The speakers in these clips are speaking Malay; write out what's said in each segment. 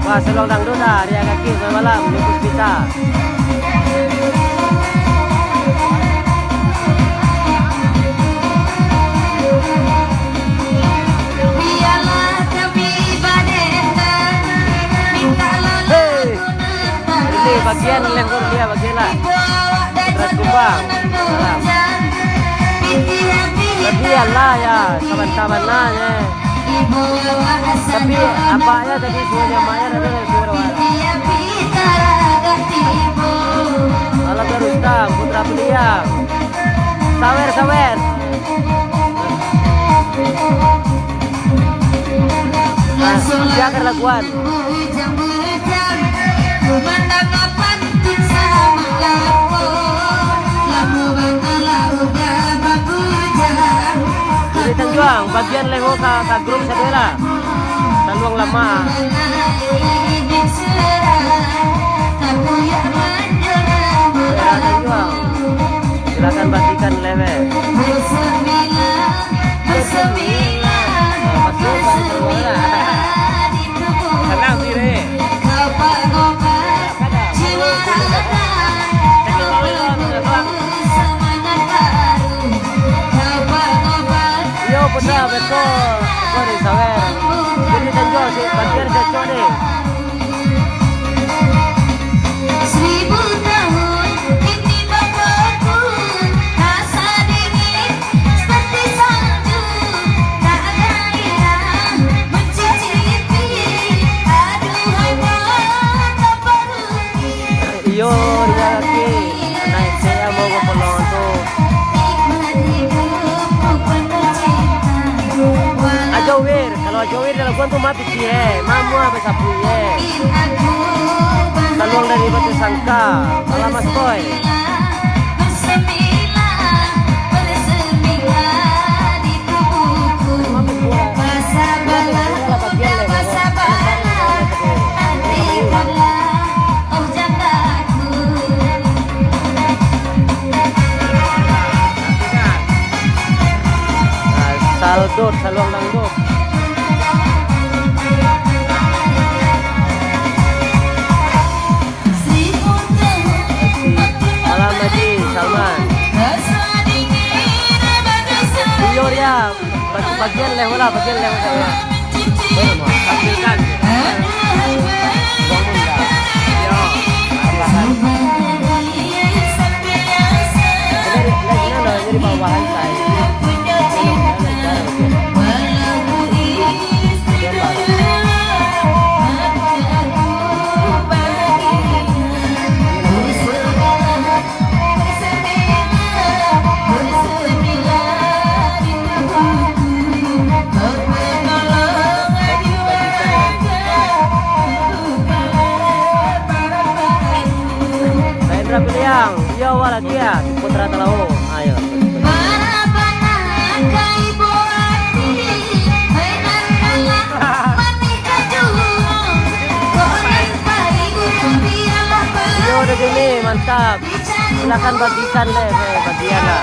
Wah, Selong Dangdut dah, Ria Kaki selamat malam, Lupus Pita. Ini bagian lempur dia, bagian lah. Beras kumbang. Bagian lah ya, saban-saban lah ya. Tapi apa ya tadi suaranya Maya ada suara Malam Rustam, Putra Beliang, sawer. Siakan laguan. Jadi Tanjuang, bagian leho ka grup sadela. Tanjuang lama. Tanjuang. Silakan bagikan lewe. Tenang diri. Yo putra betul, kau di sawer. Jadi Tanjuang si bagian cocok deh. Seribu tahun ini bagiku rasa dingin seperti salju, tak ada yang mencicipi. Aduhai mata pergi. Iyo Ria Kaki, anak saya mau ke penonton. Ajawir, kalau ajawir dalam gua tuh mati sih, mamu apa sapu ye. Taluang dari Batu Sangka, malam Mas Boy. Saldut, Saluang Dangdut. Malam Haji Salman. Iyo ya, bagian leho lah, bagian leho saya. Tampilkan. Jadi bawahan saya. Beliang, iya lagi ya, Putra Telau, ayo. Yo udah gini, mantap. Silakan bagikan deh, bagian lah.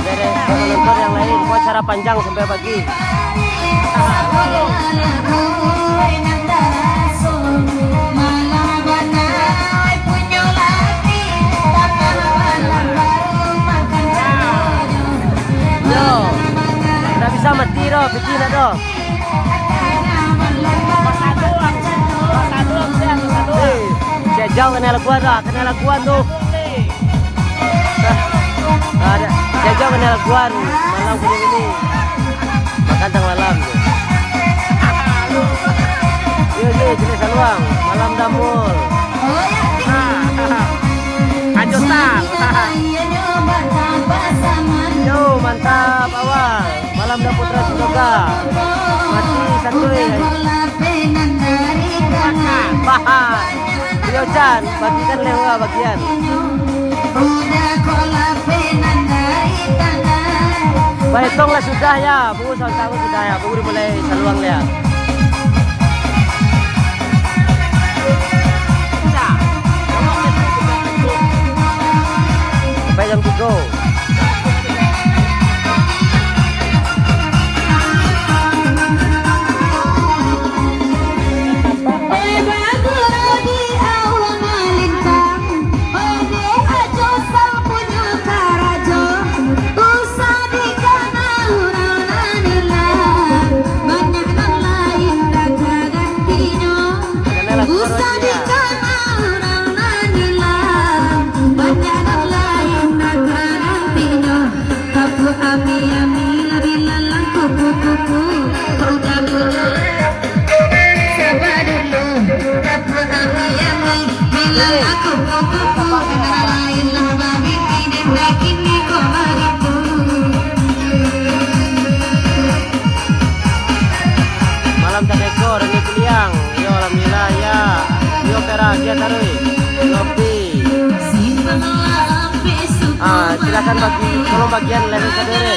Dari penonton yang lain, buat acara panjang sampai pagi. Yo, udah bisa mati doh, bikin doh. Saya jauh kenal laguan tuh. Saya jauh kenal laguan malam ini. Makan tang malam tuh. Yo, jenis Saluang, malam Damul. Ajutan. Yo, mantap awal. Malam dah Putra Sidoga. Mati satu Bahan. Rio Chan, bagikan lewa bagian. Baik, tonglah sudah ya. Bungu tahu sudah ya. Bungu boleh saluang ya. Sampai jam 3. Malam tak ekor ini kuliang. Yo alhamdulillah ya. Yo pera dia taruh. Kopi. Silakan bagi tolong bagian level kedere.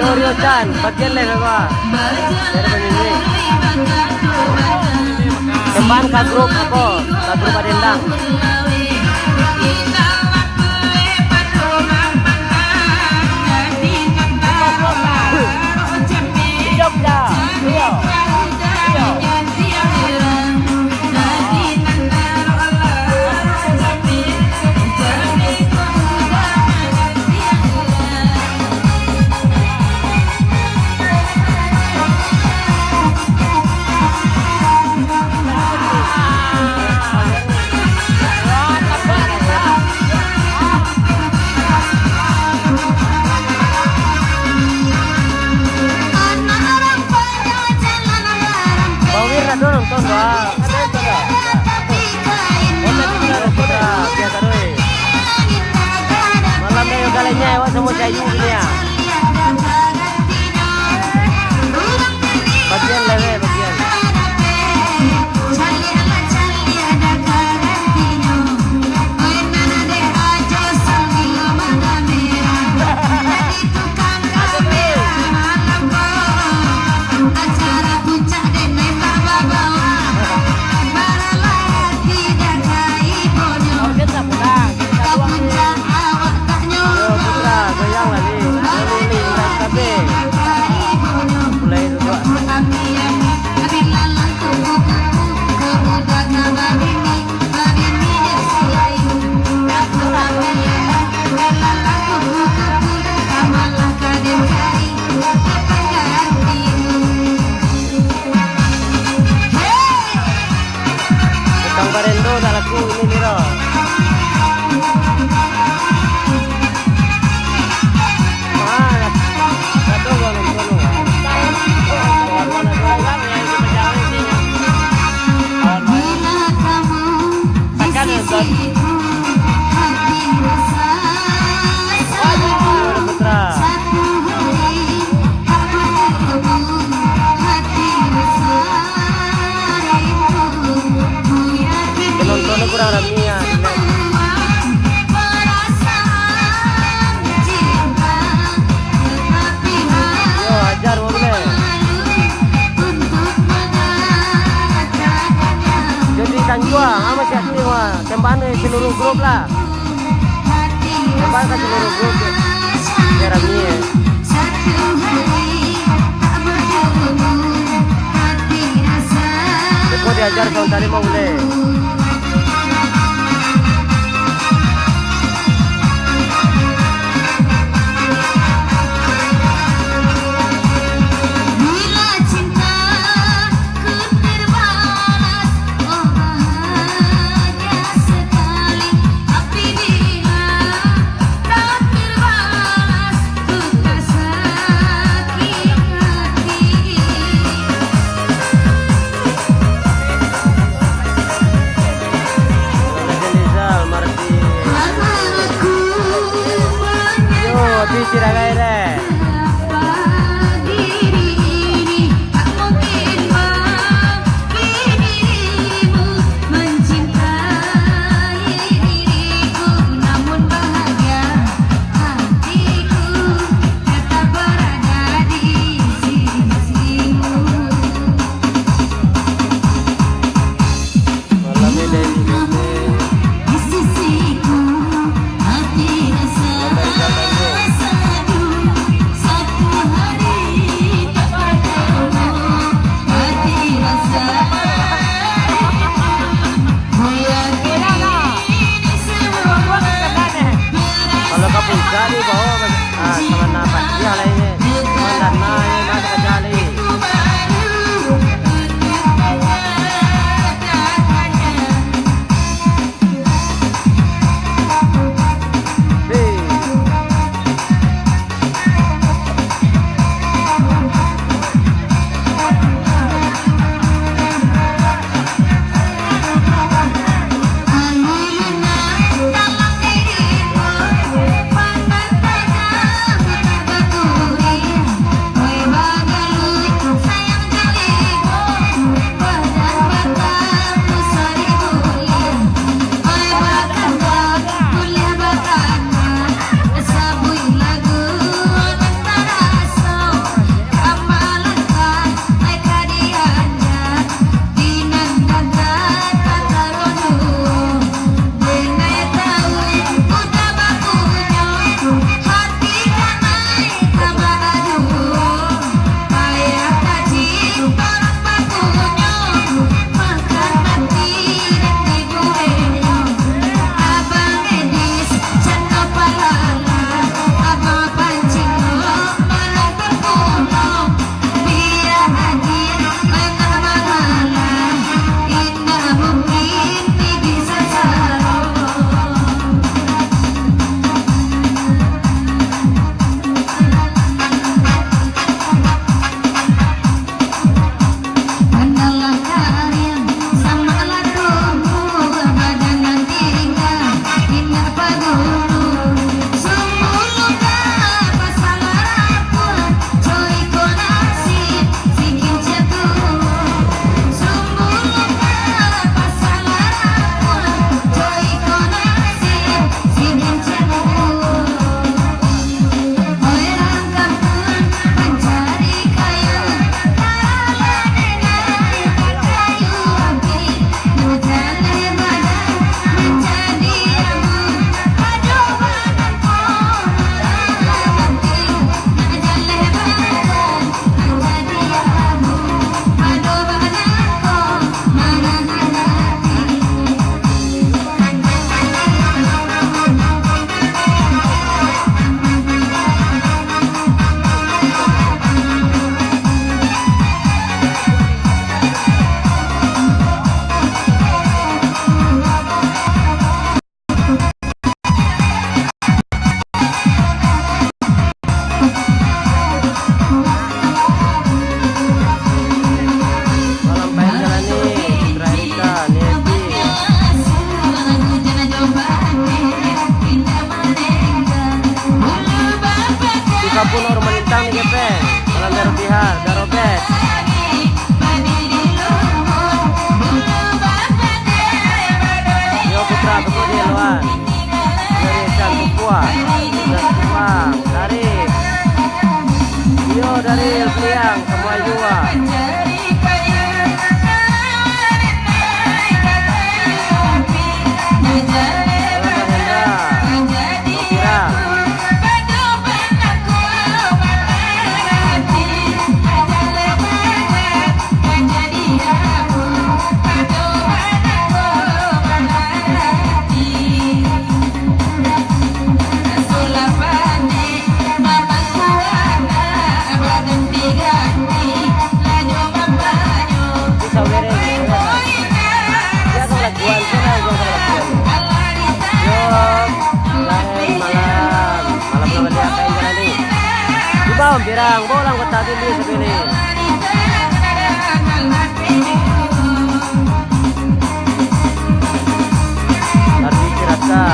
Rio Chan, bagian level apa? Dari penyanyi. Depan ke grup apa? Ke grup Adendang. Jogja, Rio. Malam ni yung galanya, ewan semua jayu gini ya. Bagian lewe, bagian. Kurang ramia. Yo ajar boleh. Jadi tanjua, ama siapa wah, tembakan seluruh grup lah. Tembakan seluruh grup. Biar ramia. Depo diajar kawan tadi mau boleh. Liang, semua jua. Bawang pirang, bolang kota tinggi sebini. Tapi kirata.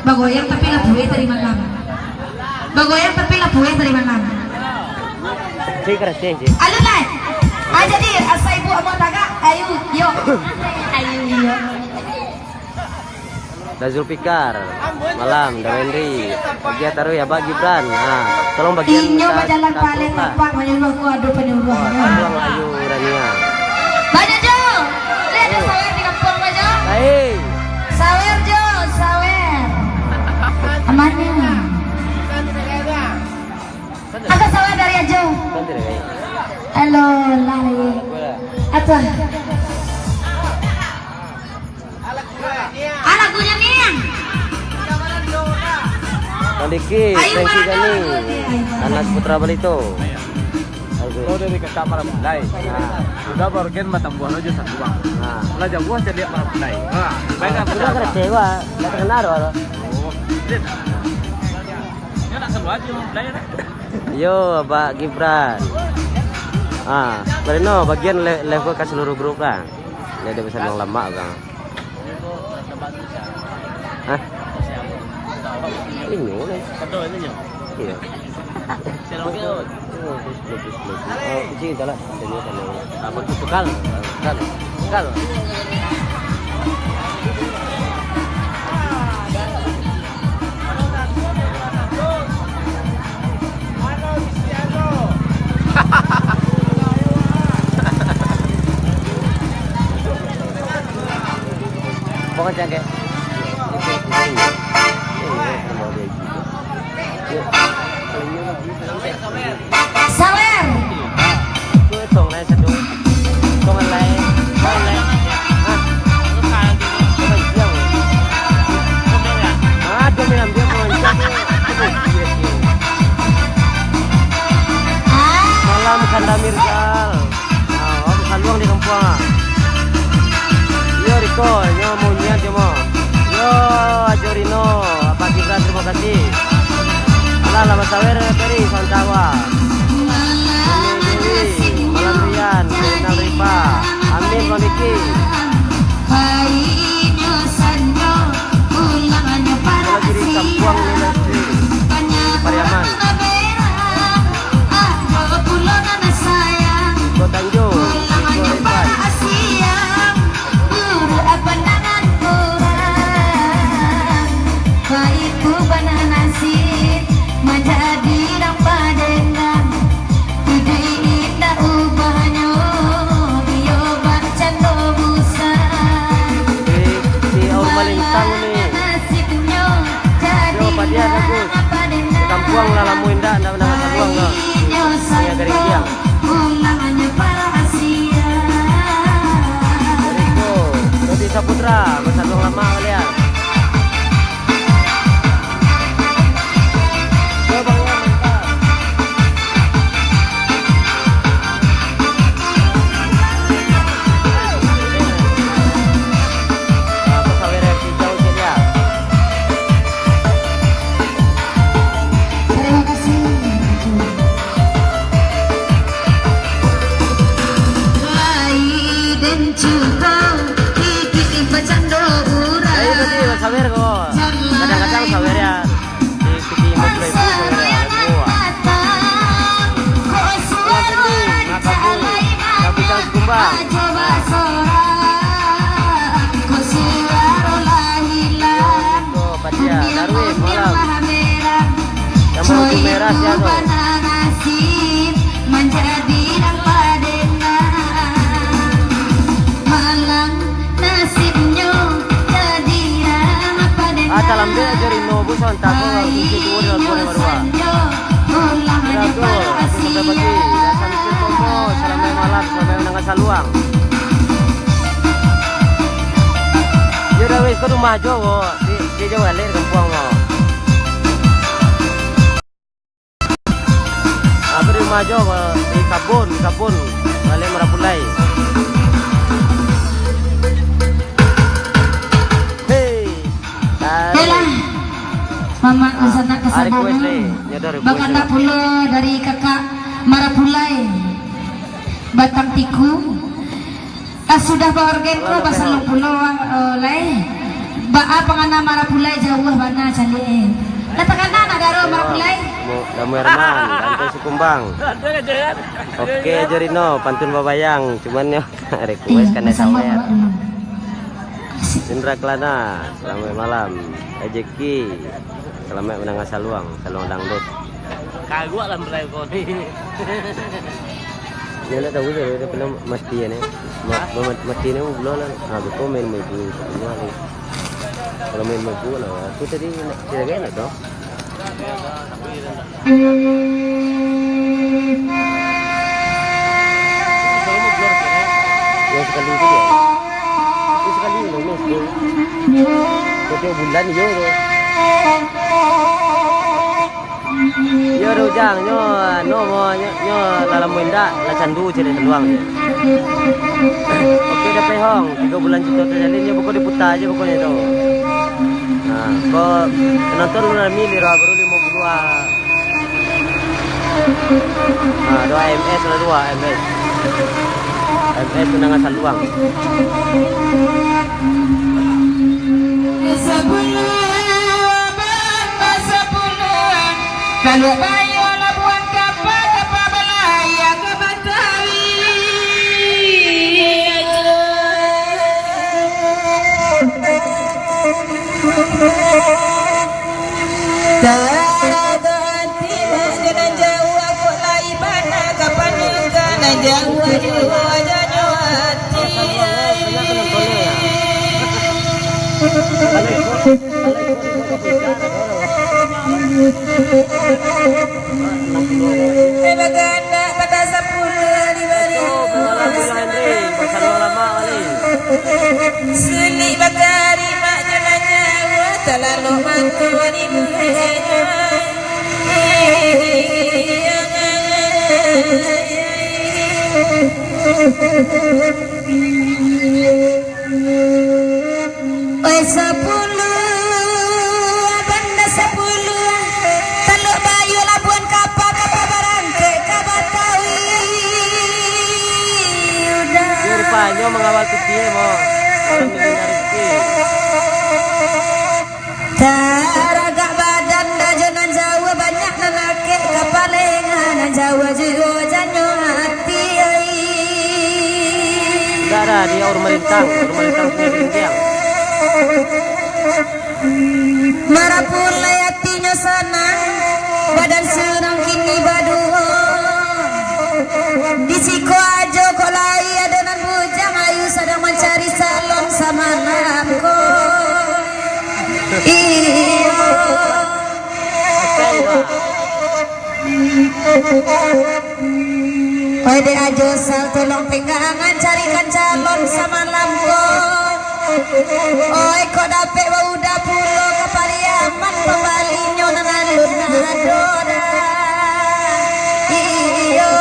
Bagoyang tapi labuhe dari mana? Bagoyang tapi labuhe dari mana? Alun lah. Jadi asa ibu mau taga, ayo, yuk. Ayo, yuk. Da Zulfikar, malam, da Wendy, bagi taruh ya bagi Bran. Nah, tolong bagian. Inyo bajalan paling apa menyuruh ku adu penyuruh. Tolong ayu Rania. Banyak Jo, lihat ada sawer di kampung Jo. Baik. Sawer Jo, sawer. Amannya. Angkat sawer dari Jo. Halo, lari. Apa? Anak punya nih. Kondiki, Presi Gani, anak putra Balito. Oh dari kata para budai. Udah baru kan mata buah aja satu bang. Nah, ulah jauh buah jadi para budai. Nah, baiklah. Udah kecewa, nggak terkenal loh. Oh, dia nak selalu aja budai. Yo, Pak Gibran. Berino bagian level ke seluruh grup lah. Dia bisa bilang lama kan. Hah? Ini nih. Iya. Kucing itu lah. Tukal. Pokoknya kayak Sawer. Tong lain satu. Tong lain. Dia ambil mengancam. Malam Kanda Mirzal. Saluang di kampung. Yo Riko, yo mau niat yo mau. Yo Ajorino, Pak Gibran terima kasih. Lama Sawer dari Santawa. Malam Rian, Renal Ripa. Amin Bang Diki. Kalau diri Sampuang Nilai Pariaman. Iko Tanjung, Iko Rifat. Dia bagus. Di Kampuang lah lamu indah, ndak menang saluang loh. Ini dari Giang. Riko, Rodi Saputra, bersaluang lama kalian. Yo Bang Wan, mantap. Pesawat reaksi jauh saja. Sawer kok. Kadang-kadang sawer ya di piti mobil itu sawer ya semua. Kapitan Sekumbang. Patia, Darwin, malam. Yang menuju merah siapa? Calambe Jorino busan tako isi tuur dan tuur marwa. Berago, sampai pagi. Sampai komo, sampai malam, sampai menengah saluang. Yaudah wes ke rumah Jowo, di Jawa Lir Kampung lo. Aku di rumah Jowo di Kabun, balik Merapulai. Mama kesana kesabaran. Bahkan tak pula dari kakak Marapulai Batang Tiku. Sudah baorgen ko basalong pulo lay. Baa pangana Marapulai jauh bana cali. Natakana nadaro Marapulai. Damu Herman, Dante Sekumbang. Oke Jorino, pantun babayang, cuman yo request kan sawer. Indra Klana, selamat malam. Ejeki, selamat menengah saluang dangdut. Kagak lah mulai kau ni. Dia nak tahu dia pernah mati ni. Mati ni belum lah. Aku komen maju semua ni. Kalau main maju lah. Aku tadi nak cerita nak tu. Ya sekali tu dia. Sekali lolos tu. Kau bulan yo tu. Yo rujang nyo no mo nyo dalam minda la candu ciri seluang je. Okey dah pehong 3 bulan cerita terjalin nyo pokok diputar aje pokoknya tu. Nah, kau penonton lu mili baru 52. Doa MS lah dua MS. MS Undangan Saluang. Kalau bayo labuan kapal kapal belaya ke Batawi. Ganti dengan jauh aku lai mana kapan kana jauh wajahnya hati. Baganda pada 10 di bari Suli bakari mak jenanya terlalu mantu di muhenya. Oi 10 banda 10 Teluk Bayu Labuan Kapal kapal barangke ke Batawi. Biar panjang mengawal piye mo. Kalau mendengar rezeki. Taragak badan dajanan Jawa banyak lelaki kapalengan Jawa jiwa janyo hati. Negara dia orang melintang sendiri. Marapula hatinya sana badan senang kini baduho di Sikoajo kok lai adonan bujang ayu sedang mencari salon sama namko. Iyo Oi de ajo sal tolong pegangan carikan calon sama namko. Oi kok dapet udah pulo ke Pariaman pembalinyo nanalun nadoda. Iyo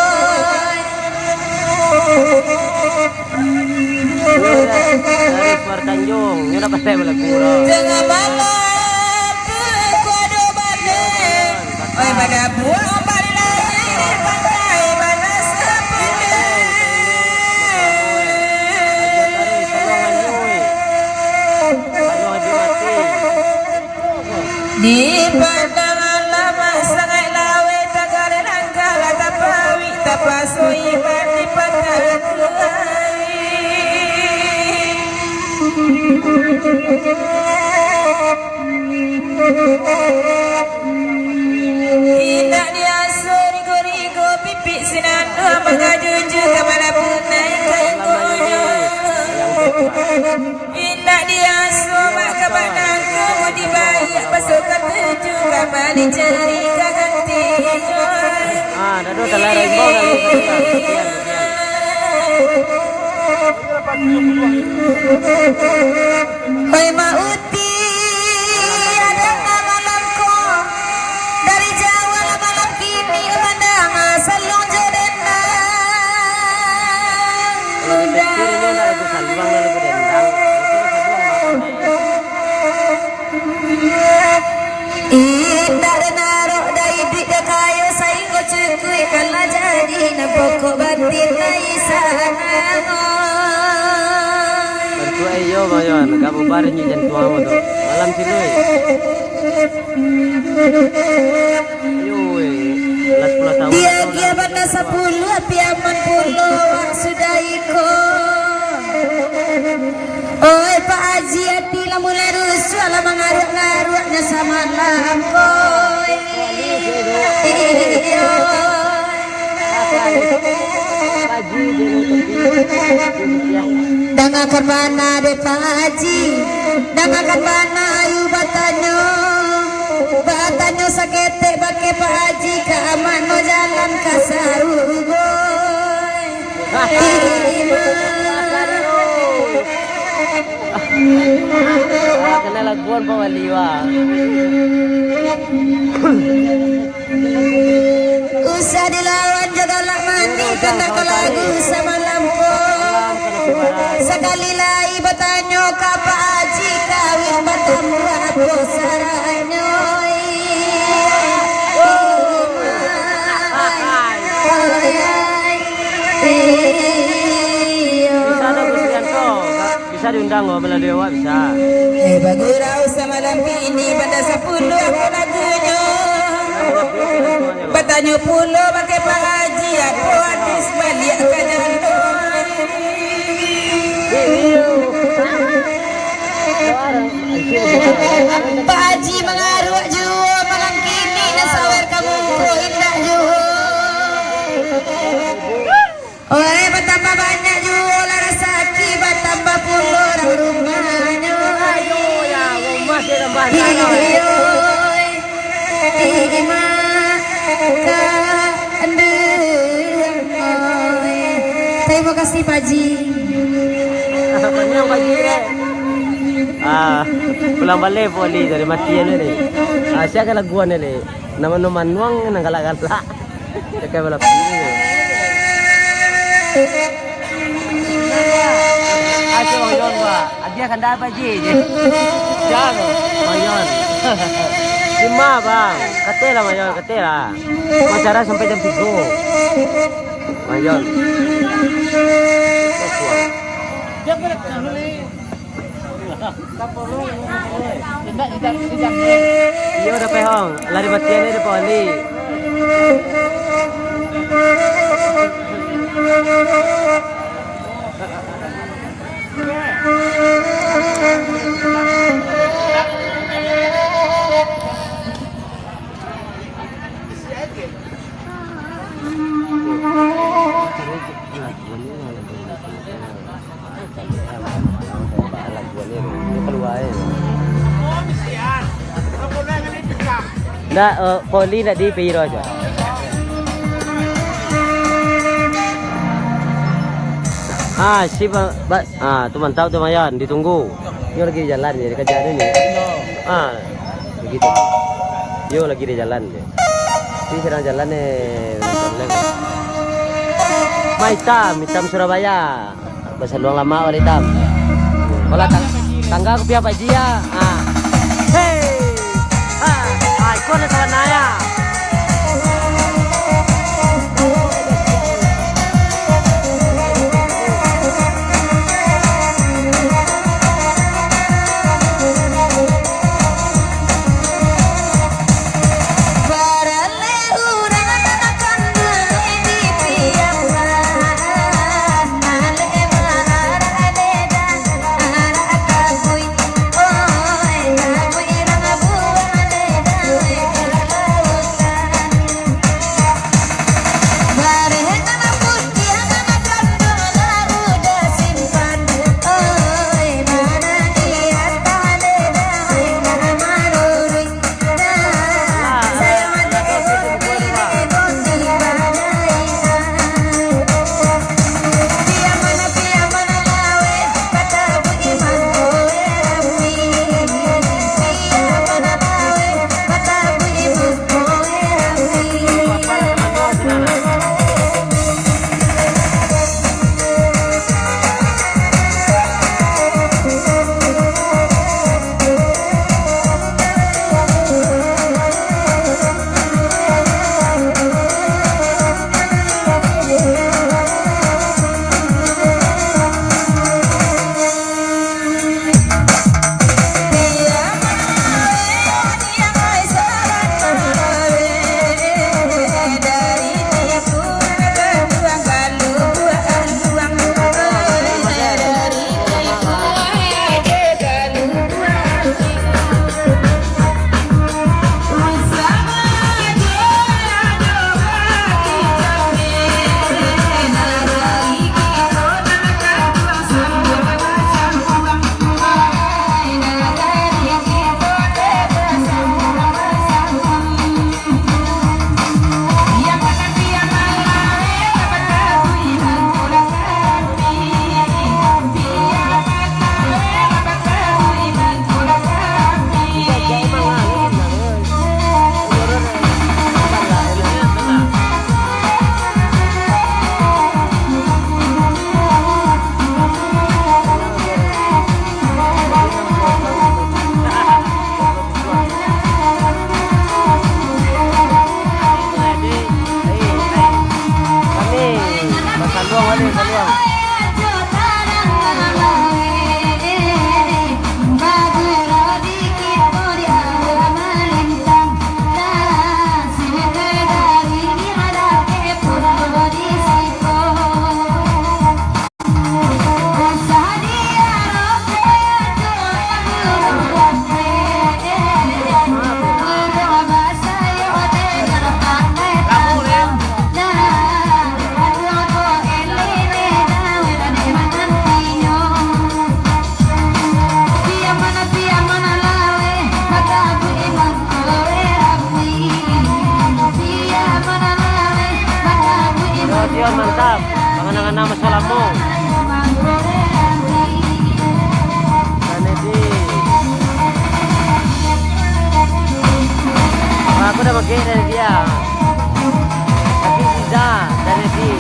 Dari Suar Tanjung, ini dapat saya boleh kurang. tengah malam kuado bade. Oi pada buang balai pantai mana sapune. Di pandangan lama sangat lawe takare nangkala tapawi tapasoi mati pantai. Tidak diasuh rigo-rigo pipik sinando mengajuju kepala punai kaingonya. Tidak diasuh mak kebanang kamu dibayar pasukan tujuh kembali cari kagantinya. Dado telah rainbow lalu sekian. Hoi mauti ada malamku dari Jawa malam kini memandang salung jodena. Kirinya nak lagu Saluang lalu berdendang. Indah narok dari duit dah kayu saing ko cukui kalah jadi na pokok batin lai sana. Bertua iyo mayon, kamu barin nyi jantua mo tu. Malam sinuy. Yoi, 10 tahun. Dia banda 10 api aman puluh sudah ikut. Oi Pak Haji hati lah mulai rusuh lah mengaruk-ngaruknya sama langkoi. Dangakan mana de Pak Haji, dangakan mana ayu batanyo. Batanyo sakete bake Pak Haji ke amano jalan kasarugoy. Kena laguan pawaliwa. Usah dilawan jagalah mandi kena ke lagu sama lampu. Sekali lagi bertanya ke Pak Haji kawin bertemu aku saranyo. bisa diundang oh, melalui awak bisa. Bagurau semalam ini pada 10 aku lagunya. Bertanya pula pakai Pak Haji aku hadis balik ke jalan. Pak Haji mengarut jua malam kini dan sawer kamu indah jua. Oi bertambah banyak jua lara saki bertambah pula orang rumahnya. Ayo ya rumah dia tambah tanah. Terima kasih Pak Haji. Panjang Pak Haji. Pulang balik poli dari matian ni. Saya kan laguan ni. Nama-nama nuang nang galak-galak. Dekat balap ni. Asyik Mayon ba. Dia kan dah Pak Haji je. Jangan Mayon. Lima bang. Katela Mayon, katela. Acara sampai jam 3. Mayon. Dia boleh ni. Iya udah pehong, lari matian ni depan ni. Nah, poli nak di piro aja. Si tu mantap tu Mayan, ditunggu. Yo lagi di jalan je, kerja ni. Begitu. Yo lagi di jalan je. Di sedang jalan ni. Hitam Surabaya. Bahasa luang lama oleh hitam. Kalau tangga ke pihak Pak Haji ya. Hey. Kau nak kawan naya? mantap. Panganangan nama solamu. Danedi. Aku udah pakai dari dia. Tapi tidak Danedi.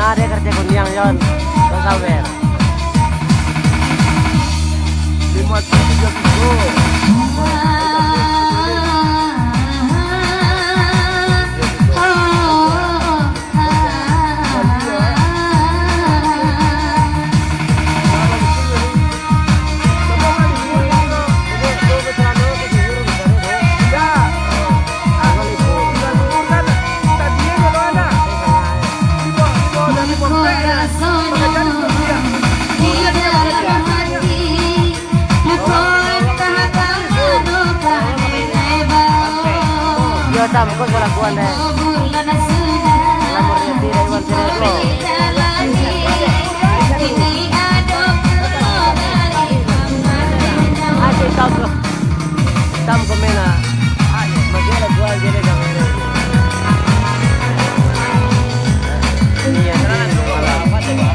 Dia kerja kundiang Yon, kau sawer. 5 Sampai bola kuan deh. Lamurnya tidak Iwan Sineko. Asyik tam kemana? Bagaimana buat jadi kamera? Ini yang apa coba?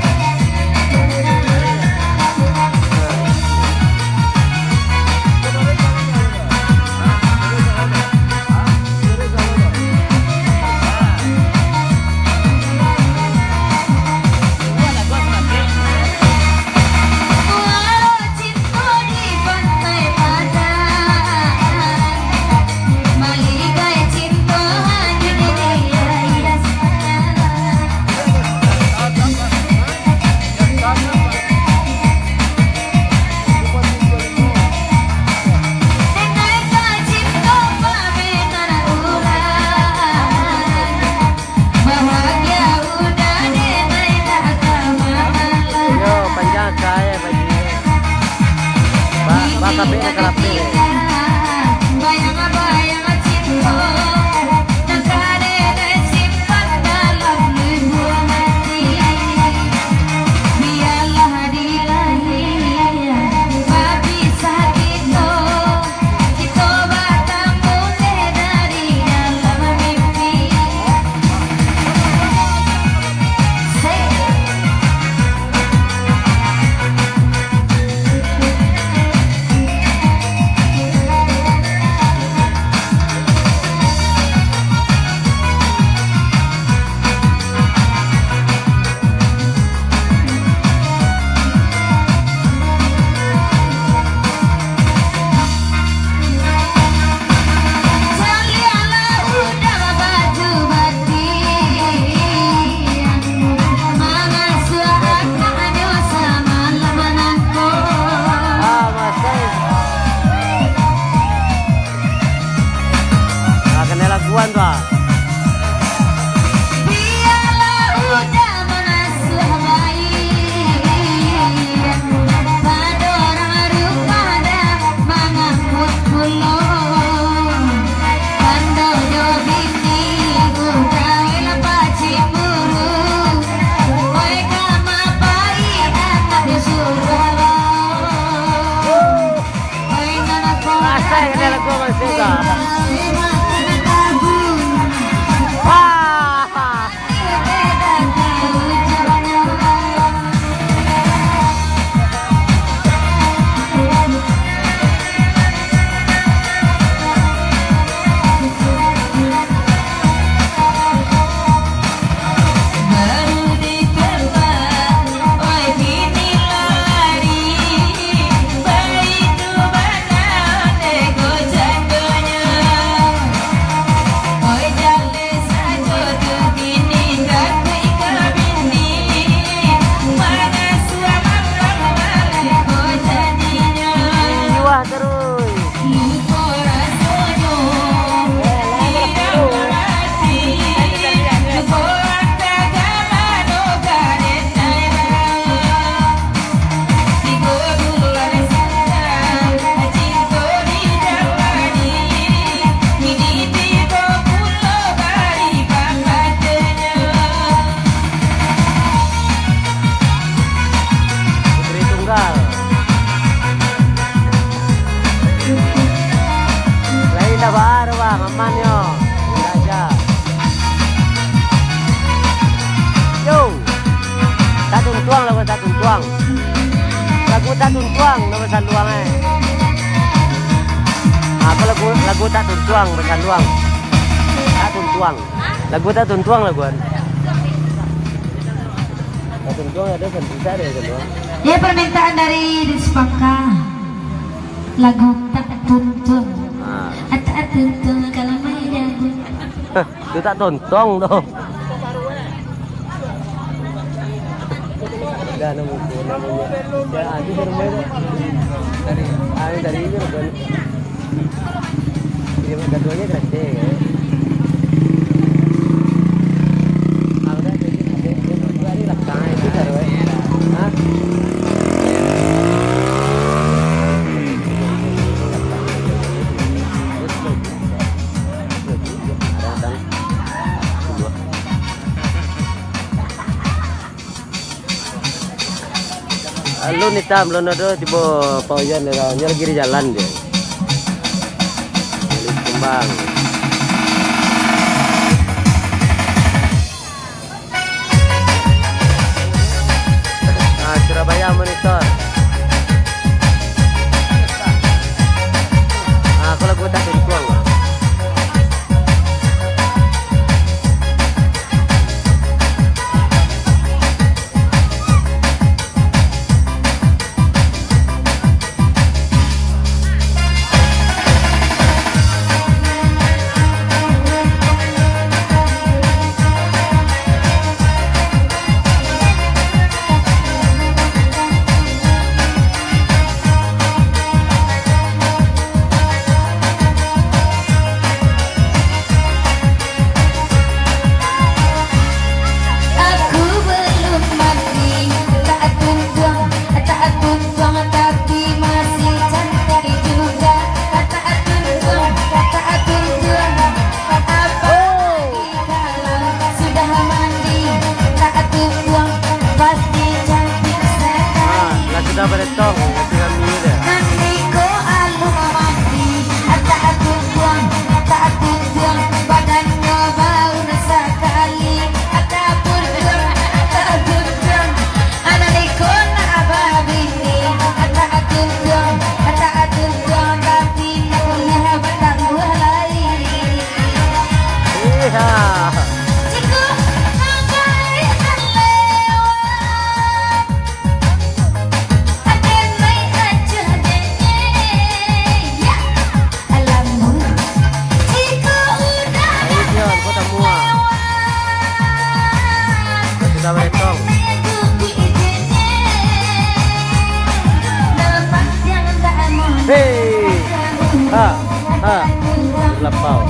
Baka kalapin. Laguan Pak. bang, aman yo. Aja. Yo. Tatun tuang lagu tatun tuang. Lagu tatun tuang nama sanduang Apa lagu tatun tuang bersanduang. Tatun tuang. Lagu tatun tuang laguan. Tatun tuang ada bisa deh sanduang. Ya, permintaan dari Dispaka. Lagu tatun tuang. Tatun tuang kalau main lagu. Itu tak tontong tuh. Dah namanya. Ya, itu bermain dari ini kan. Dia keduanya gede. Ada dari belakang itu taruh. Hah? Lu nitam lu nado tiba paujan dia lagi di jalan dia. Di Kembang. Nah, Surabaya monitor. Ah, kalau gua tak tuang. Sudah beretong, tinggal minum dia. Nandiko alu mati, ata tuang, badannya bau nasa kali, ata tuang, anandiko na ababini, ata tuang, tapi nakunya batang walai. Iya. Sudah beretong. Hei, lapau.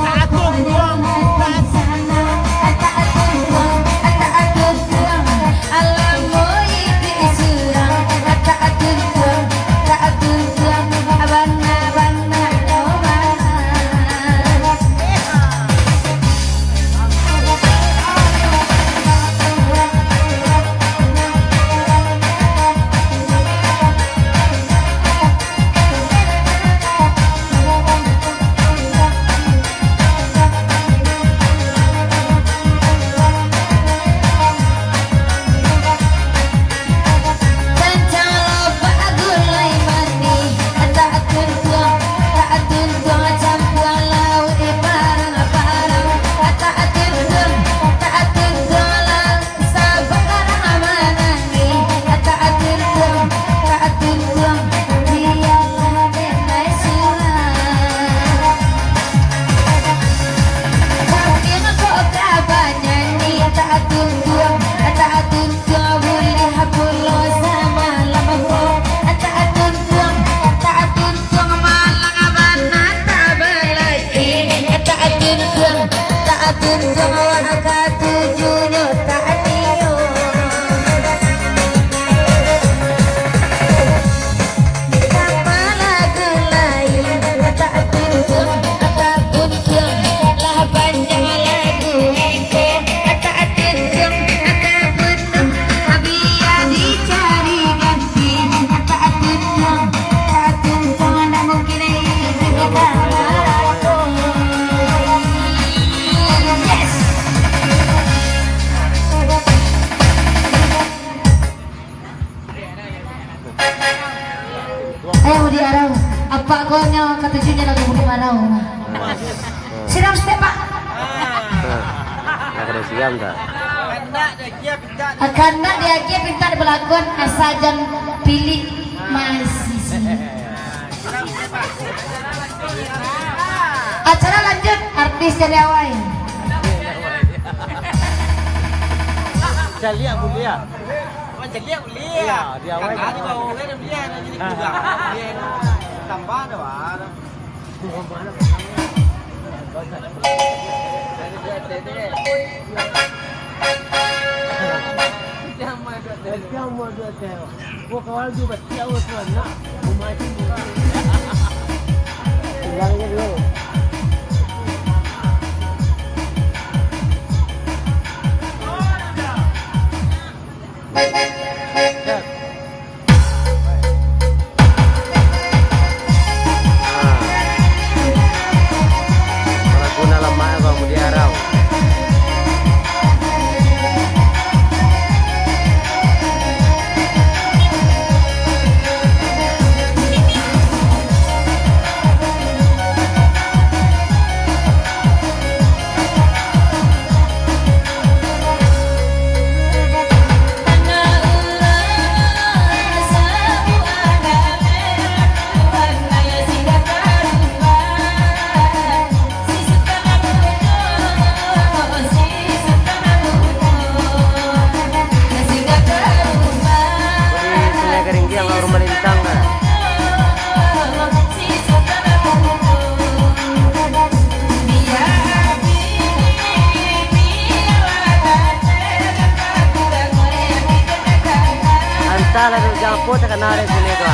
Ayo di arau. Apa konya ketujuhnya lagi bukan arau. Siram step Pak. Nak ada siam tak? Karena dia pintar berlakuan asajan pilih mahasiswa. Acara lanjut artis jadi awal. Celia mulia. Celia mulia. Iya, dia awal. Karena di bawah kan mulia jadi juga. Tambah ada wah. Bilangnya dulu. Salah tu jangan pot akan narik sini tu.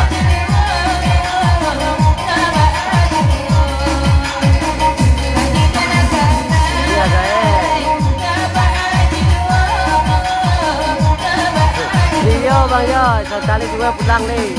Iya guys. Iya bang yo, sekali juga pulang nih.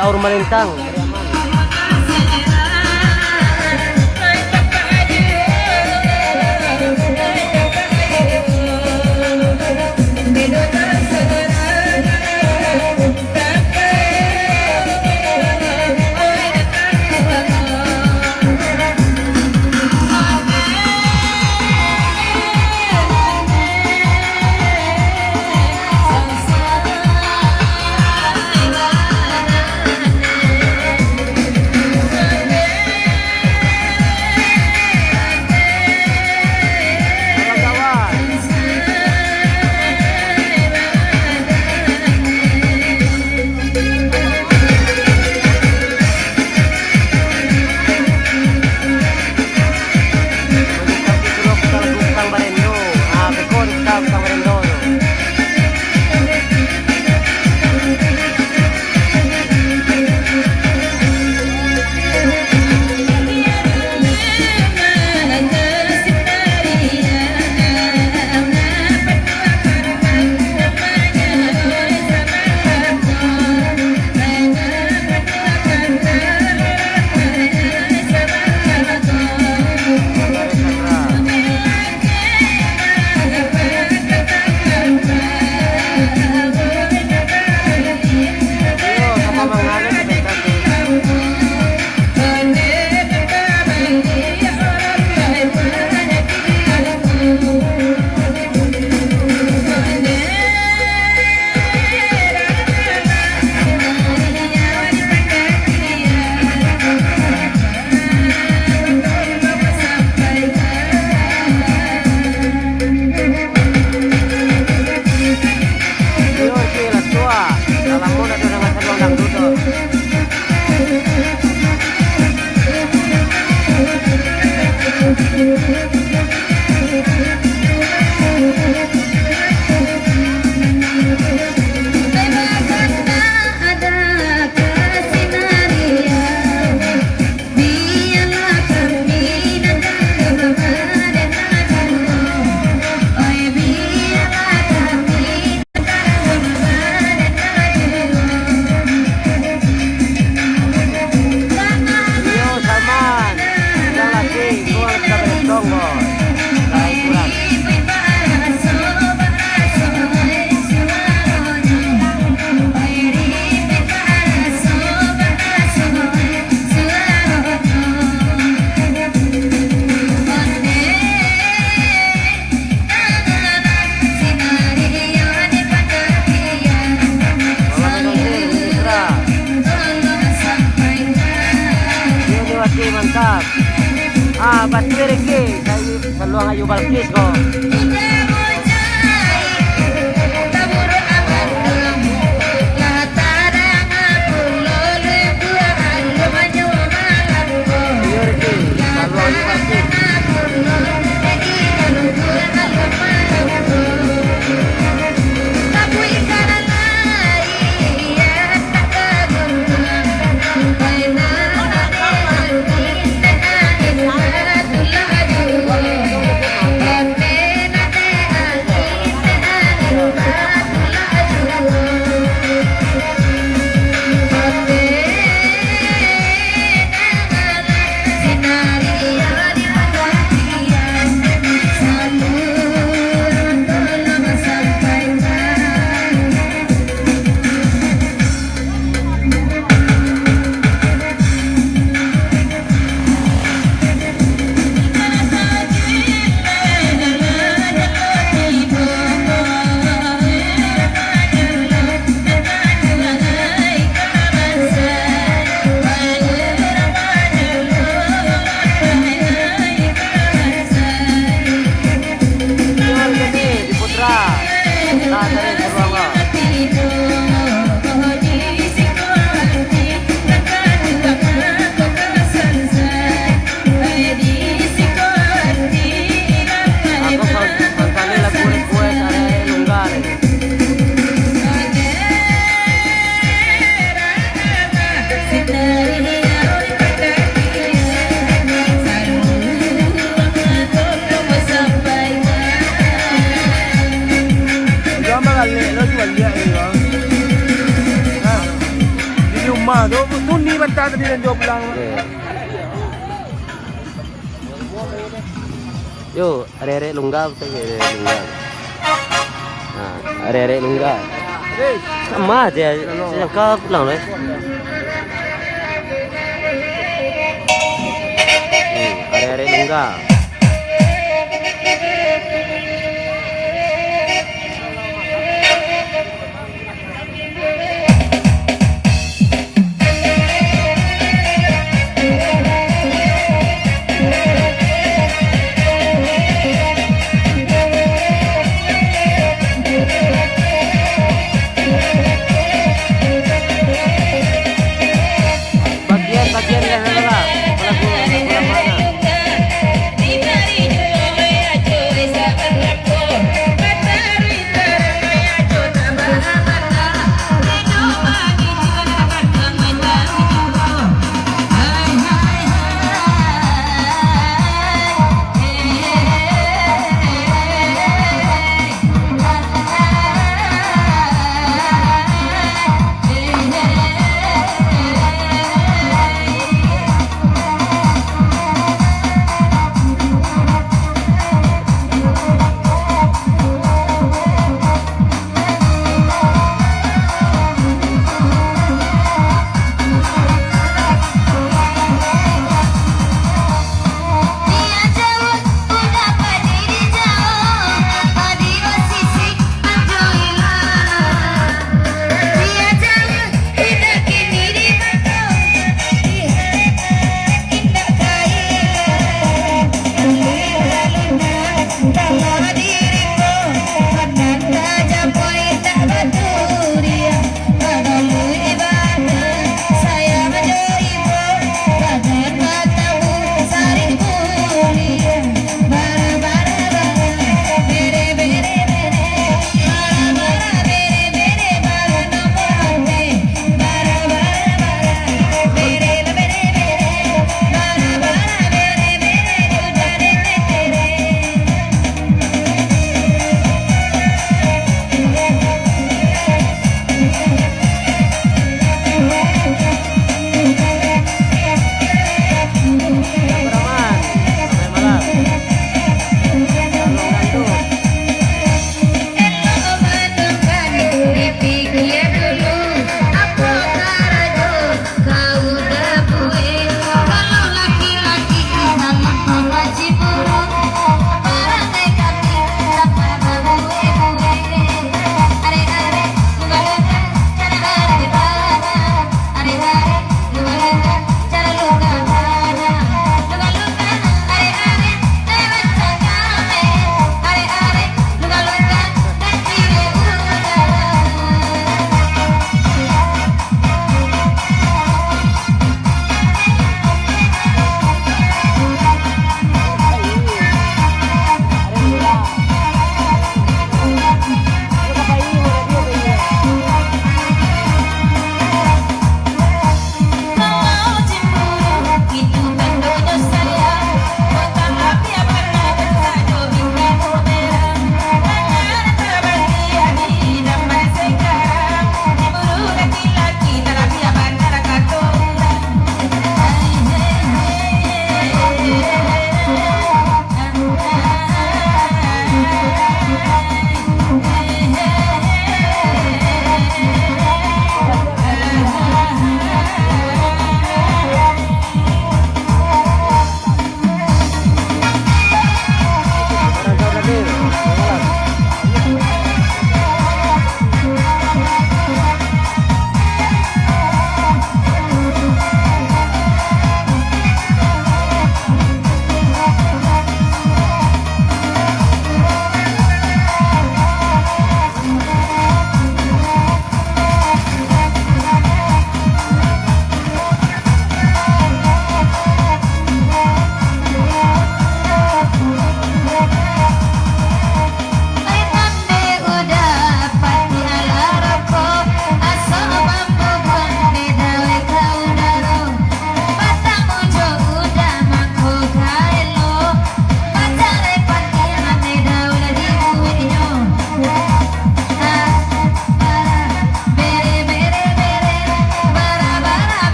Aur Malintang. Mantap. Bateri ke saya peluang ayu balkis ko. bantah tadi dan jawab bilang. Yo, are-are lunggab tuh, lunggab. Nah, are-are lunggab. Sama aja, saya pulang loh. Are-are lunggab. Bagian yang mana?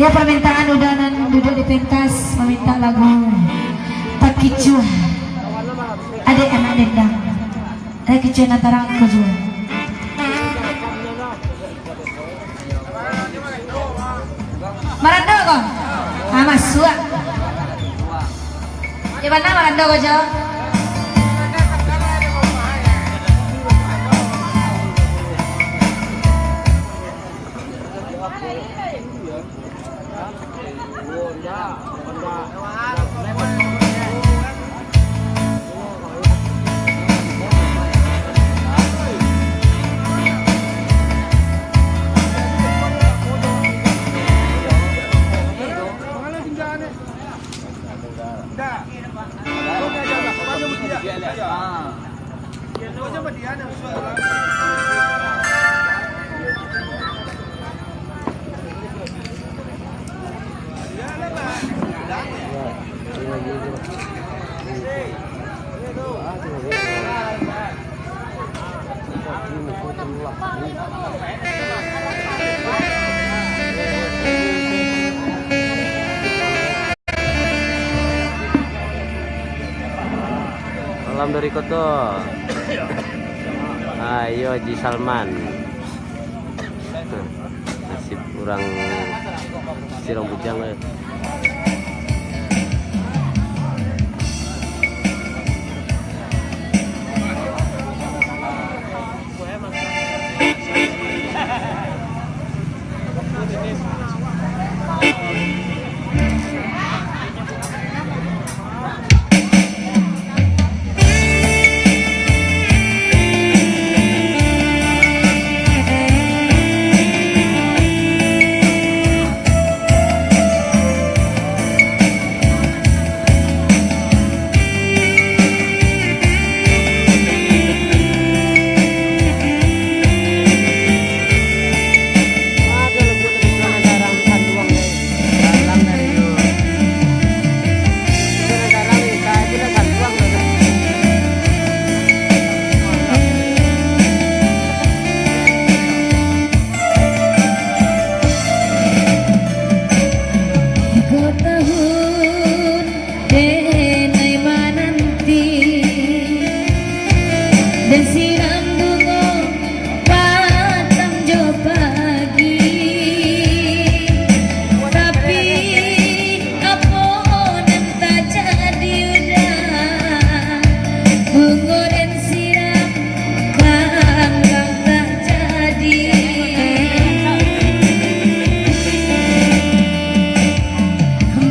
Ada permintaan udanan duduk di pentas meminta lagu Takicua. Ada anak dendang. Takicua Natara Kujua. Marando kok? Mas Suak. Di mana Marando kok Jo? Salam dari Koto. Ayo Haji Salman. Nasib kurang sirong bujang.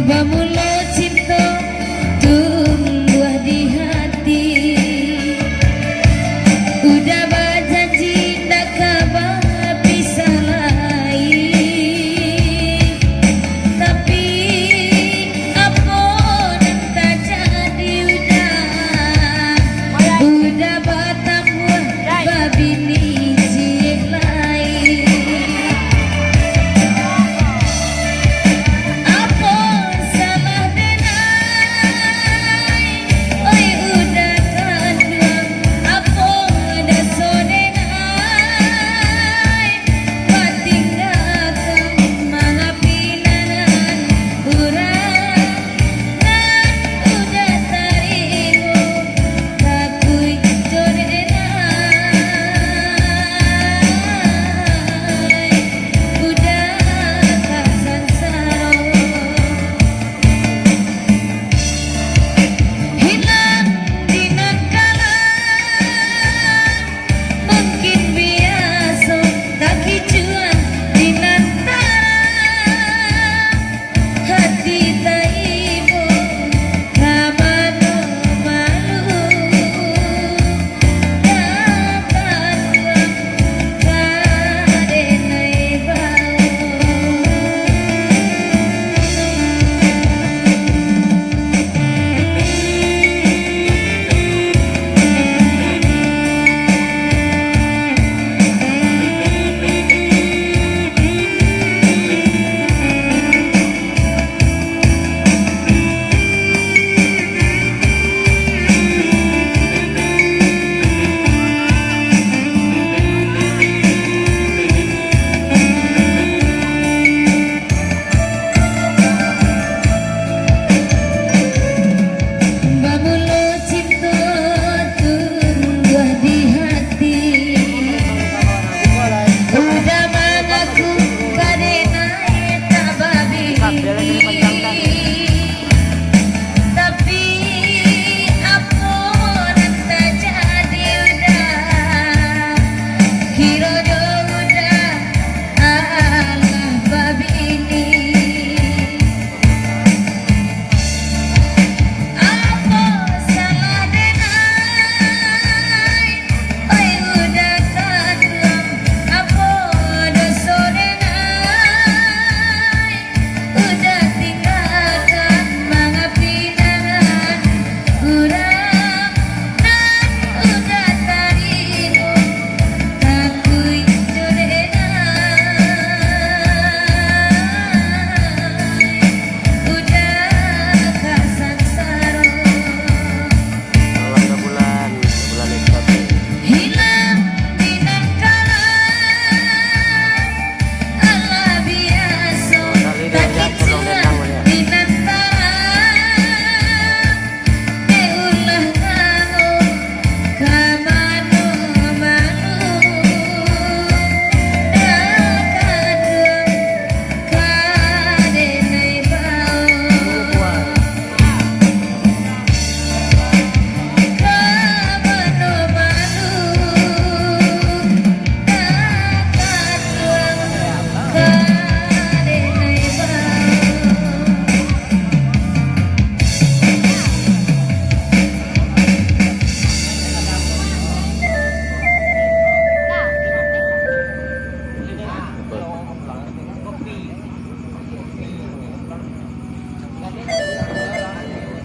Vamos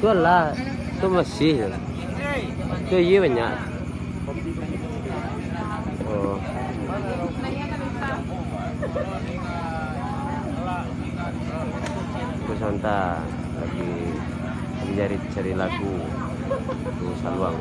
Itu lah, itu masih. Itu iya banyak. Oh. Itu Santa lagi cari lagu. Itu Saluang.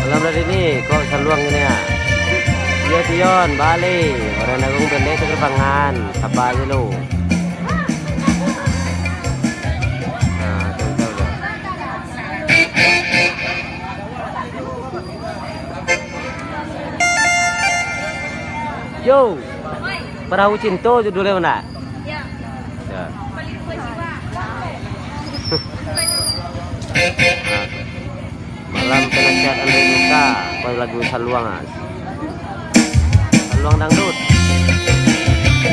Malam hari ini kok Saluang ini ya. Iya Tion, Bali, orang Agung pendek ke Kerpangan, apa aja lu? Nah, tahu udah. Yo, Perahu Cinta judulnya mana? Ya. Malam penasihat Andre Muka, lagu Saluang as. Saluang dangdut.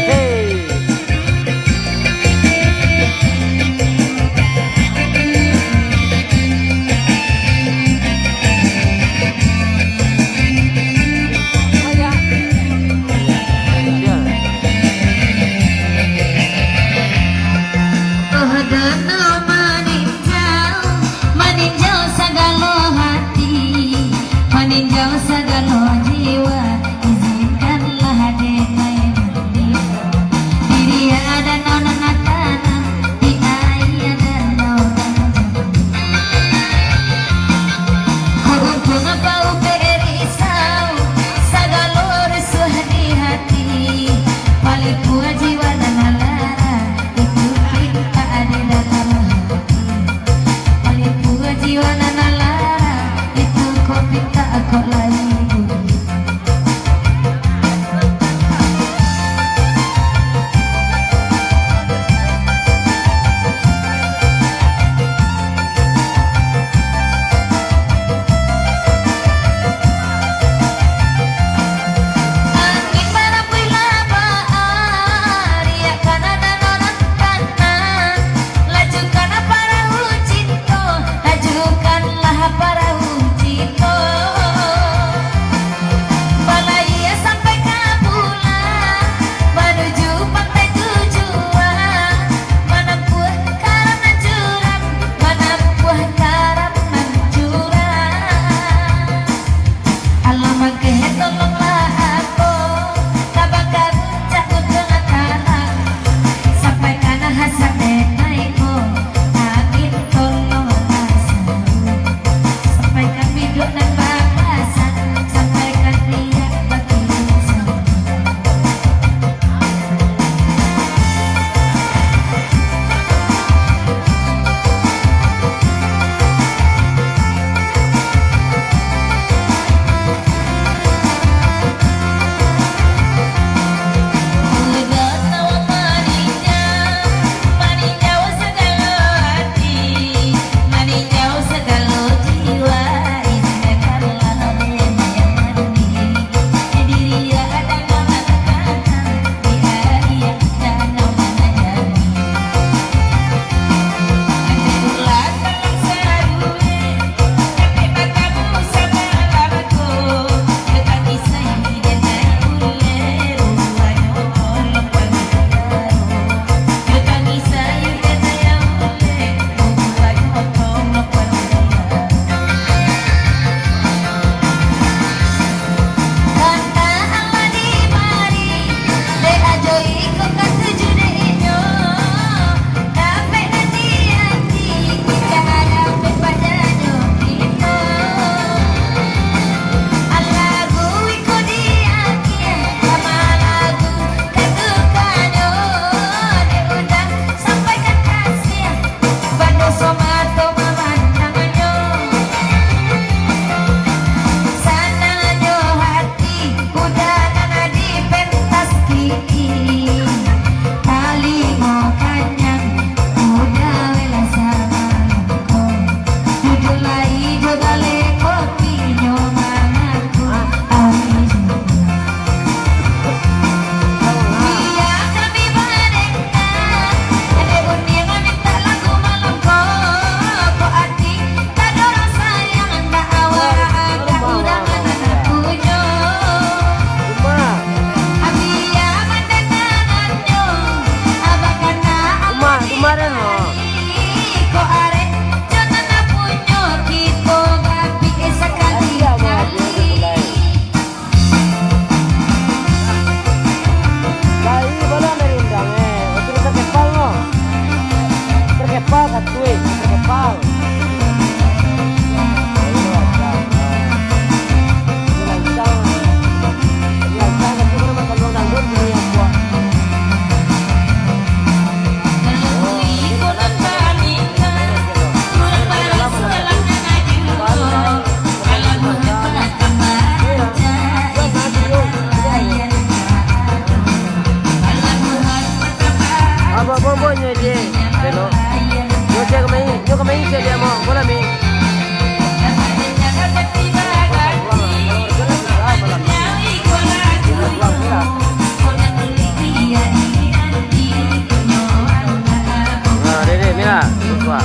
Hey. Meninjau segala jiwa, izinkanlah dengai mandi. Diri ada nona tanam, di air dan nona hubung apa berisau, segala resuh di hati. Paling kuat jiwa dan lara, itu kita ada dalam hati. Paling kuat jiwa dan lara, itu kopi tak kau lain. Twig, kepal. Bobo-bobonya dia. Tengok. Yo kemain saya dia mau. Bola mi. Dede, mira, tua.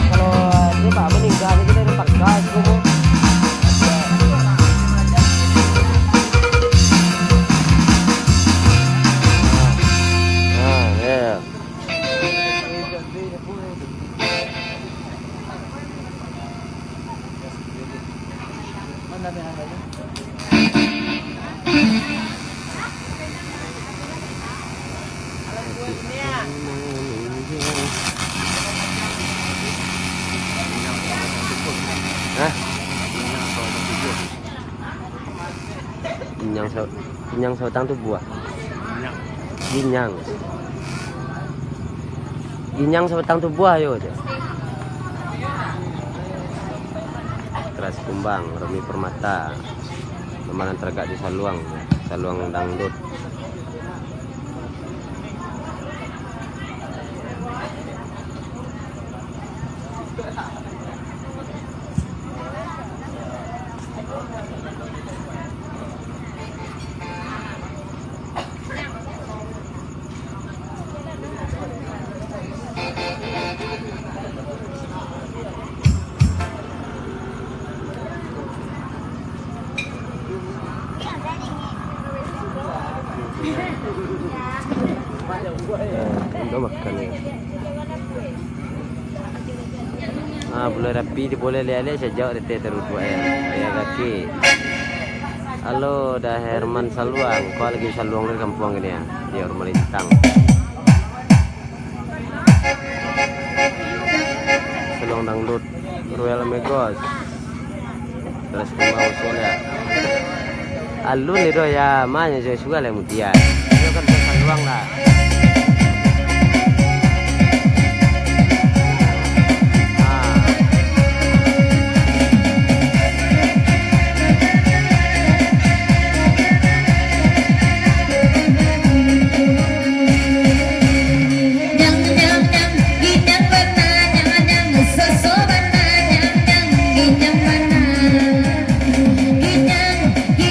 Kalau dia tak meninggal, kita dapat gas semua. Ginyang sautang tu buah. Ginyang sautang tu buah yo je. Keras Kumbang, Romi Permata. Kemarin tergak di Saluang dangdut. Udah makan ya. Boleh rapi, boleh lihat-lihat sejauh di terus buat ya kaki. Halo, dah Herman Saluang. Kau lagi Saluang ke kampung ini ya? Di Melintang. Saluang dangdut Royal Megos. Terus kembali soalnya. Alun itu ya, mana saya suka lah mutiara. Itu kan Saluang lah.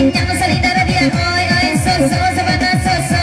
Ginyang salidara dia oi oi so so sabana so so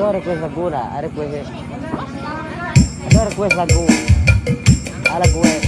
Ada request lagu dah, ada request. Ada request lagu. Ada gue.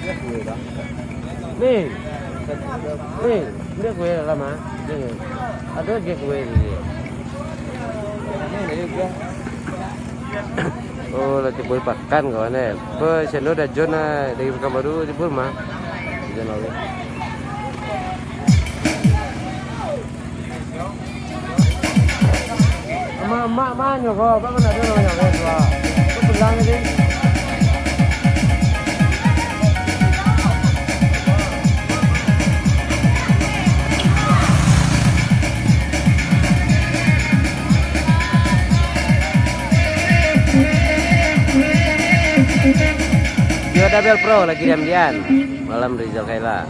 Nih, dia gue lama. Ada dia gue ini. Oh, lagi boleh pakan kawan eh. Selo dah Jona dari Pekanbaru di Burma. Jangan lupa. Mak mana kau? Apa mana ada orang yang kau? Kau pulang ni. Dabel Pro lagi diam-diam malam Rizal Kaila.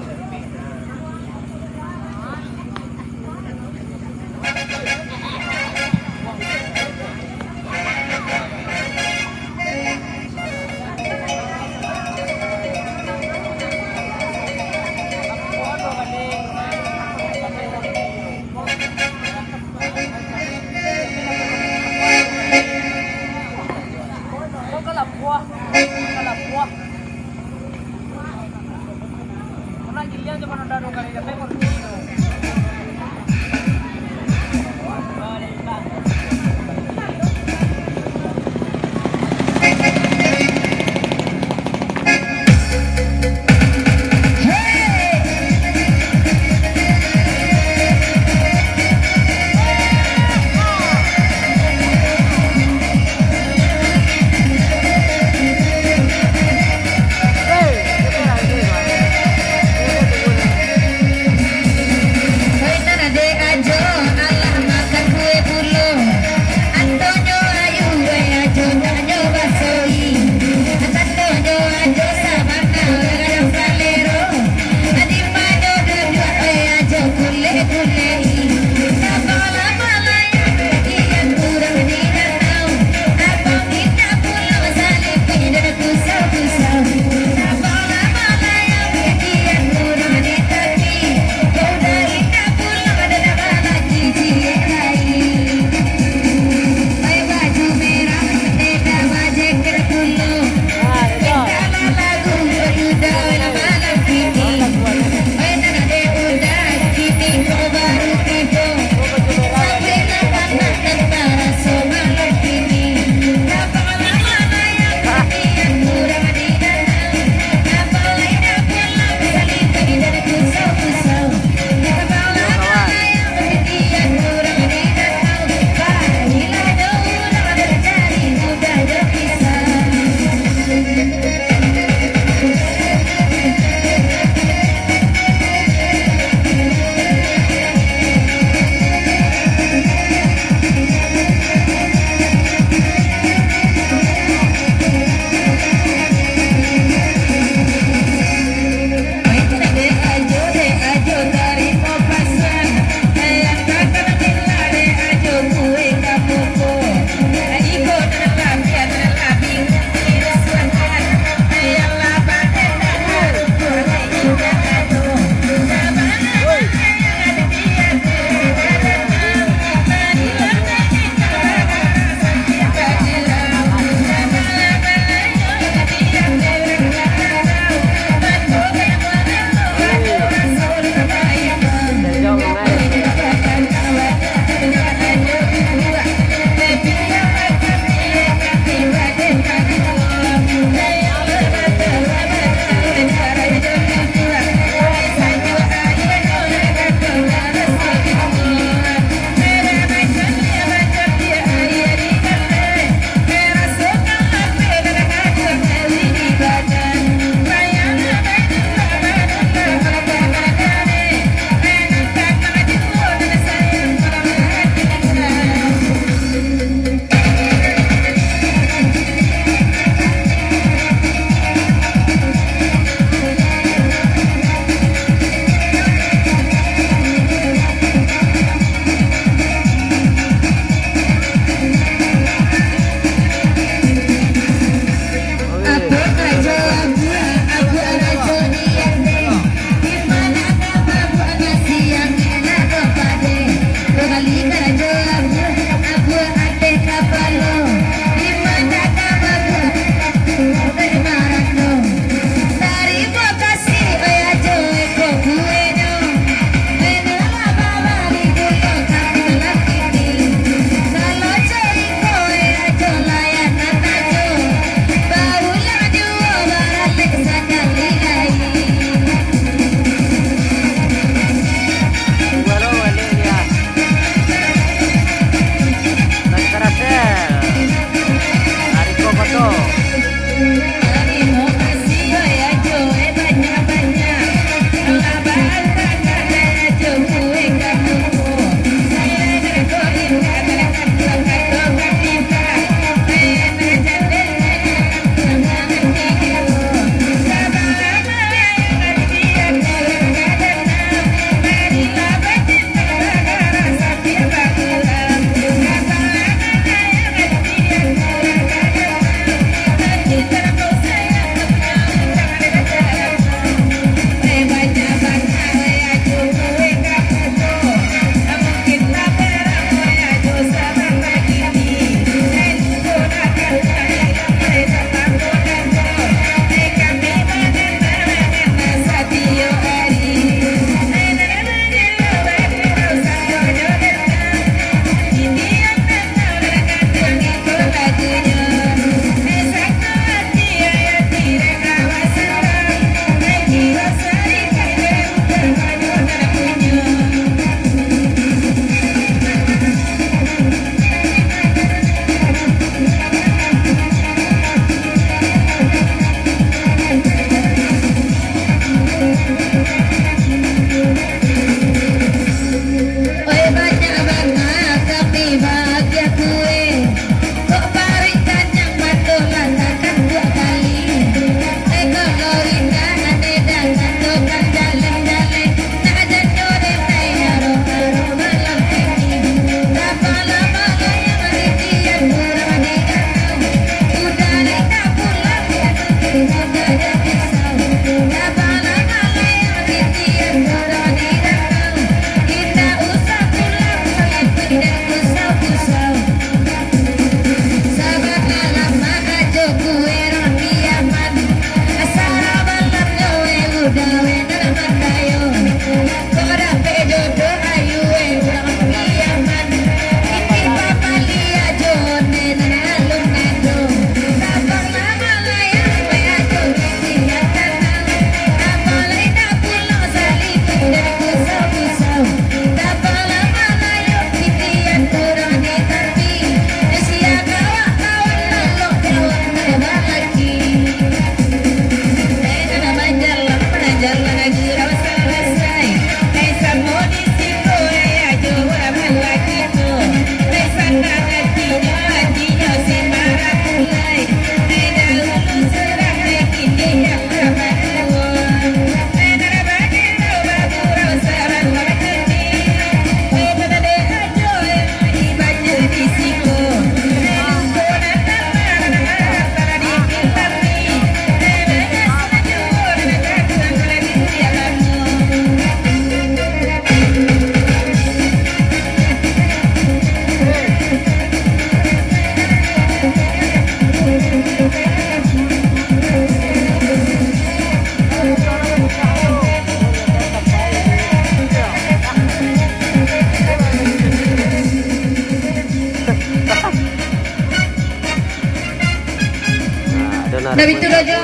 Dah itu aja.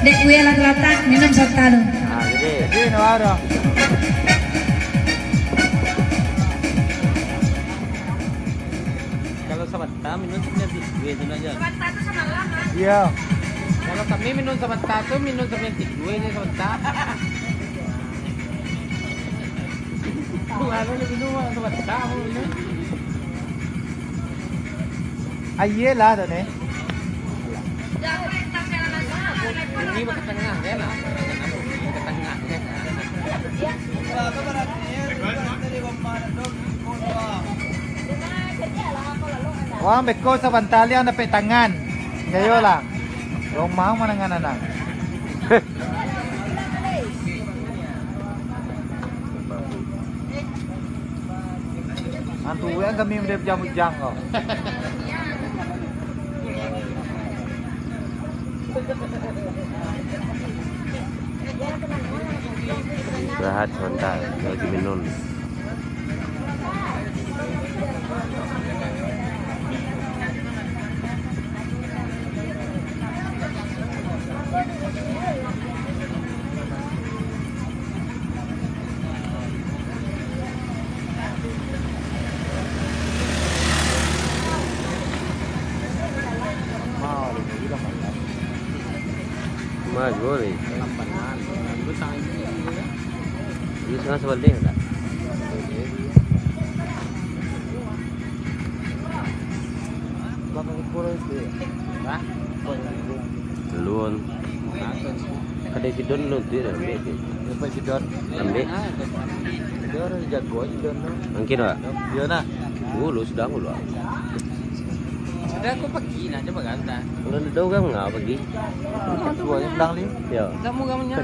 Dek gue lah kelata minum serta lu. Ah, Jadi no ada. Kalau sabata minum sebenarnya gue itu aja. Sabata itu sama lama. Iya. Kalau kami minum sabata tu minum sebenarnya gue aja sabata. Ano na minum sabata mo minum. Aye lah tu ni. Hindi ba katanga yan ah? Katanga. Wang beko sa Bantalia na petangan. Kayo lang. Yung mahang manangan na. Antuan kami mendep jamu-jang kok. Istirahat sebentar lagi minum. Mas boleh. Lampanan. Ano sa akin? Ini setengah sebalik tak? Bakal kurang itu. Ha? Belum. Kadai sidon lu tu dah ambil. Lepas sidon. Ambil. Dia orang jago sidon. Mungkin tak? Dia nak. Lu sudah lu. Sudah aku pergi nak coba kata. Kalau dah tahu kan ngah pergi. Dua yang belang ni. Ya. Kamu kamunya.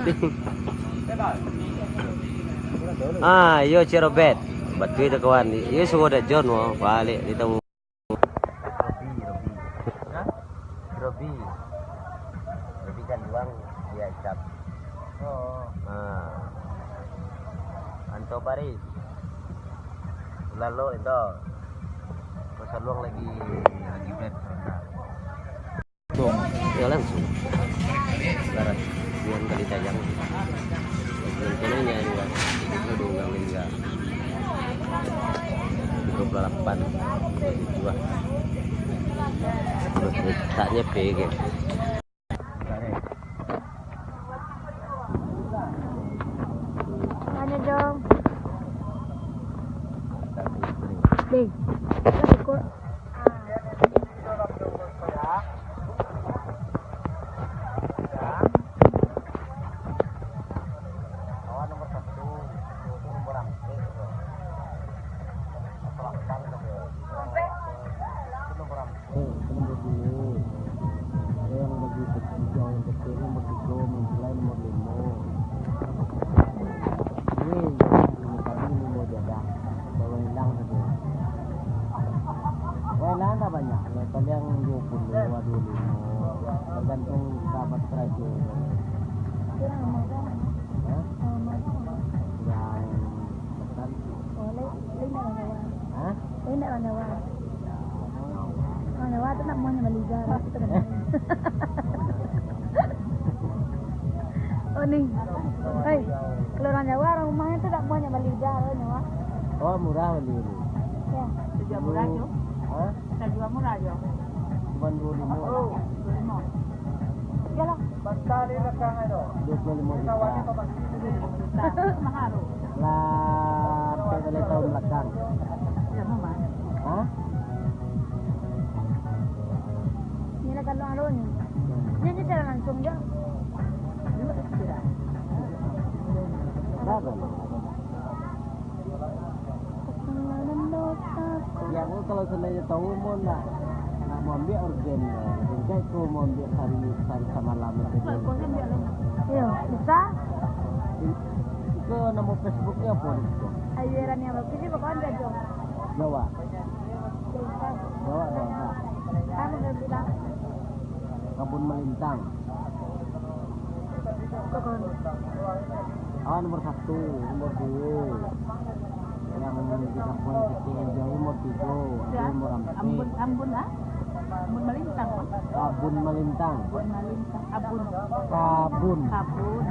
Ah, yo Robert. Batu itu kawan. Yo suruh dah John wah balik di tamu. Robi kan uang dia cap. Oh. Anto Paris. Lalu itu. Masa luang lagi bed. Ya langsung. Barat bulan kali tajam. Bulan kenanya juga. Itu dong enggak. 28. Dua. Taknya PG. Mana dong? Ding. Ikut. Ada banyak, level yang 20, 25, tergantung sahabat terakhir. Oh nih, hei, kalau orang Jawa rumahnya tuh tak mau nyambaliga, Jawa. Oh murah beli ini. Ya, Jual murah jo. Hah? Kita jual murah jo. Cuma 25. Oh, 25. Yalah. Bantali na kang ano. 25 juta. Mahal. Lah, pwede tahun belakang. Ya, mama. Hah? Ini lah kalau alo ni. Ini cara langsung je. Berapa? Ya, aku kalau sebenarnya tahu mau nak mau ambil organ, jadi aku mau ambil hari sama lama itu. Yo, bisa? Itu nama Facebooknya apa? Ayuran yang bagus sih pokoknya dia jo. Jawa. Bisa. Jawa dong. Kamu udah bilang. Kebun Melintang. Oh, nomor 1, nomor 2. Yang di kampung kecil jauh nomor 3, nomor 4. Ambon lah. Abun melintang. Kabun melintang. Abun melintang. Abun. Kabun. Kabun.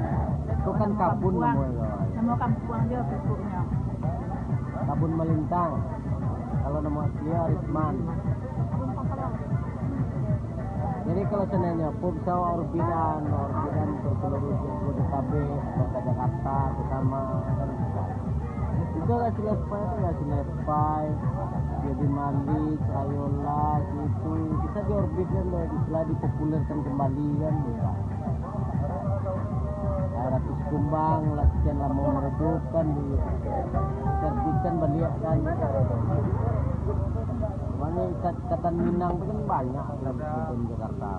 Itu kan kabun namanya. Nama kampung dia bentuknya. Kabun melintang. Kalau nama aslinya Arisman. Jadi kalau sebenarnya pub sama orbidan untuk seluruh Jabodetabek, kota Jakarta, terutama kan bisa. Itu nggak Silespai itu nggak Silespai, jadi Malik, Ayola, itu bisa diorbitkan loh, istilah dipopulerkan kembali kan bisa. Ratus Kumbang, latihan lama meredup kan diterbitkan balik kan. Makanya ikatan Minang itu kan banyak di Jakarta.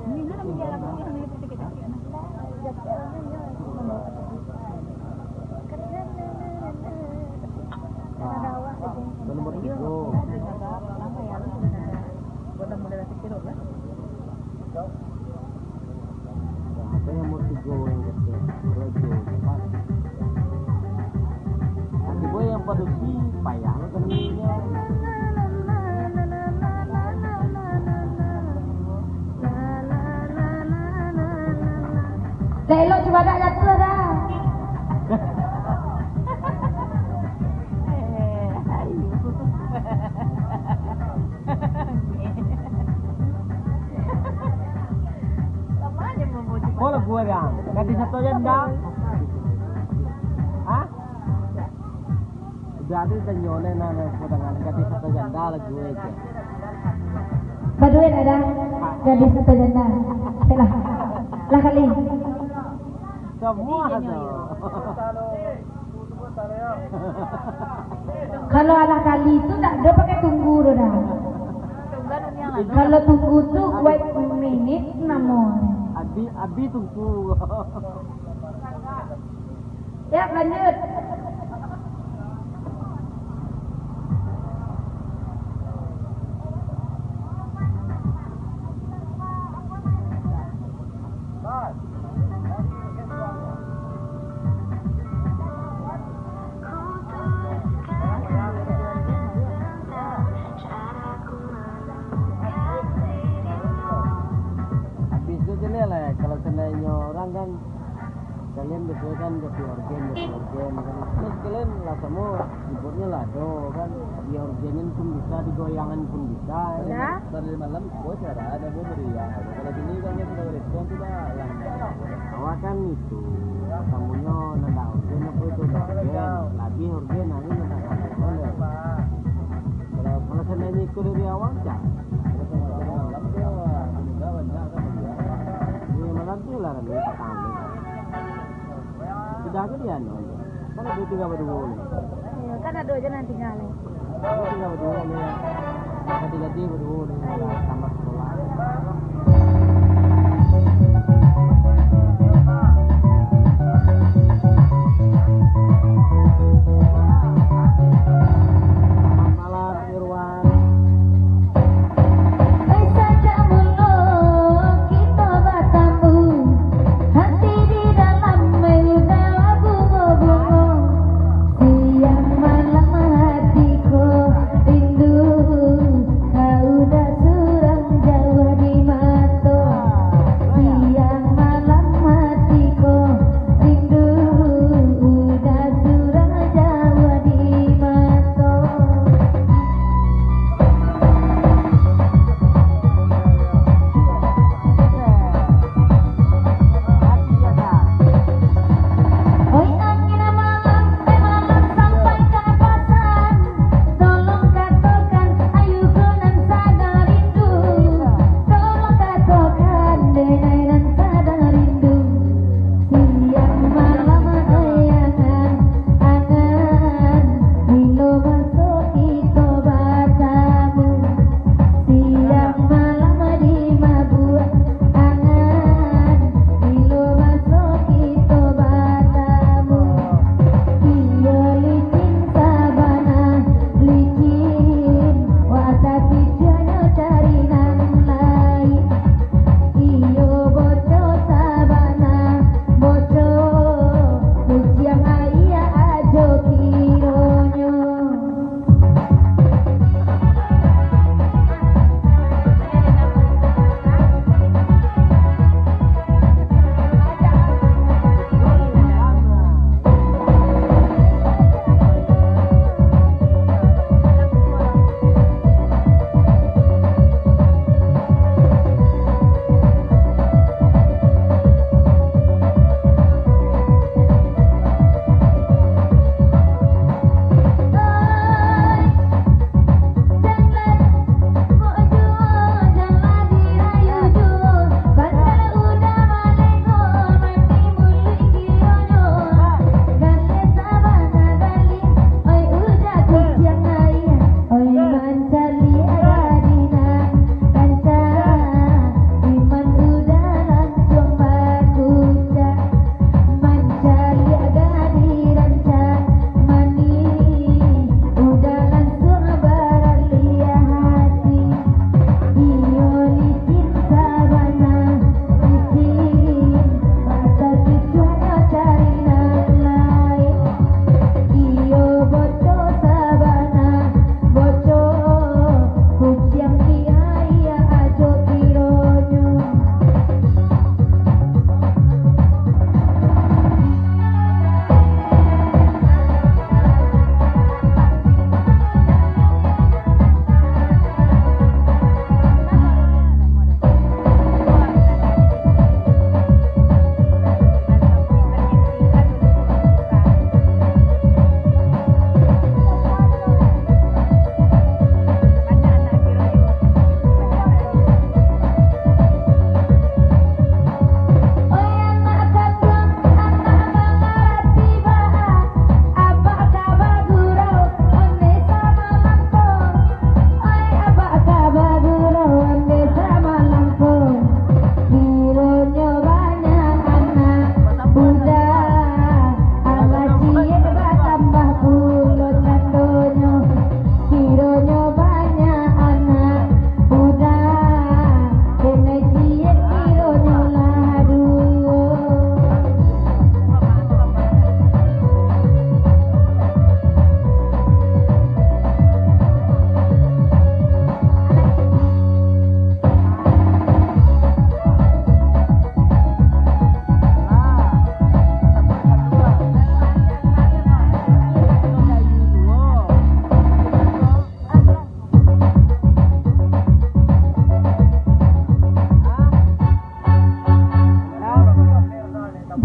Minang dia lah mungkin ini kita. Itu nomor 3. Lama ya, buat model kecil lah. Apa yang mau 3 yang kecil? Rojo, pas. Nanti gue yang produksi payah keningnya. Lelo coba tak jatuh dah. Oh lah gue yang ganti satu janda. Hah? Jadi tanyone nana podangan ganti satu janda lah gue aja. Baduin ada. Gadis satu janda. Lah. Lah kali. Semua ada. Kalau ala kali itu tak ada pakai tunggu dah. Kalau tunggu tu wait minit namun. Abi tunggu. Ya lanjut. Kalau seandainya orang kan kalian biasanya kan jadi organ kan terus kalian lah semua dibuatnya lado kan di organin pun bisa, digoyangan pun bisa Ya. Dari malam bos ada gue meriah. Kalau gini kan yang sudah respon sudah yang awal kan itu tamunya nanda organ apa itu organ lagi organ nanti nanda organ kalau seandainya ikut dari awal cak malam tuh enggak banyak kan nanti lah kan kita tahu sudah kan dia nol kan ada 3 berdua Ya, kan ada aja nanti nyale. ada 3 berdua nih ganti berdua nih tambah sekolah.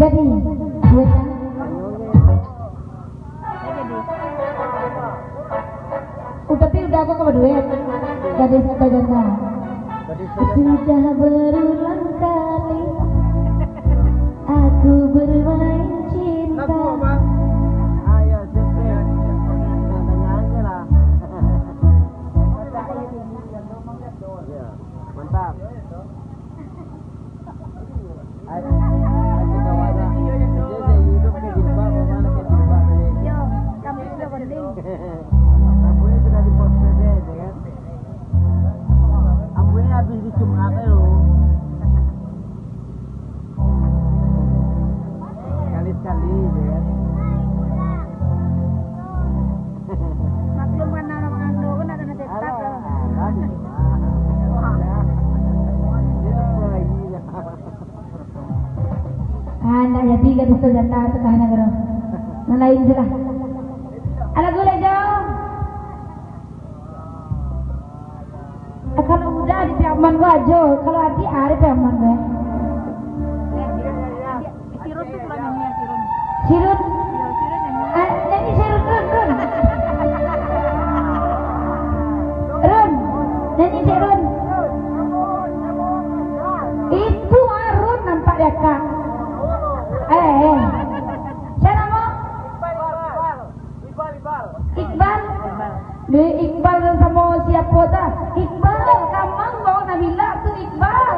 Jadi duetnya. Tapi udah aku ke duet. Gadis atau jangan. Sudah berulang kali aku bermain cinta. Ayo cepet, tanya aja lah. Ya, mantap. Abunya sudah di post ya kan? Abunya habis dicium apa lo? Sekali-sekali ya kan? Maklum kan orang ando kan ada tetap. Anda jadi gadis atau jangan tengah negara. Nalain jelas. Ala gula jauh. Kalau udah di Piaman gua aja, kalau Adi Arif Piaman gua. Sirun tuh kalau nyanyi sirun. Sirun. Iya sirun nyanyi. Nyanyi Sirun Run. Run. Nyanyi Sirun. Itu Arun nampak dia kak. Siapa nama? Iqbal. Di Iqbal sama siapa dah? Iqbal, kamang bawa Nabila tu Iqbal.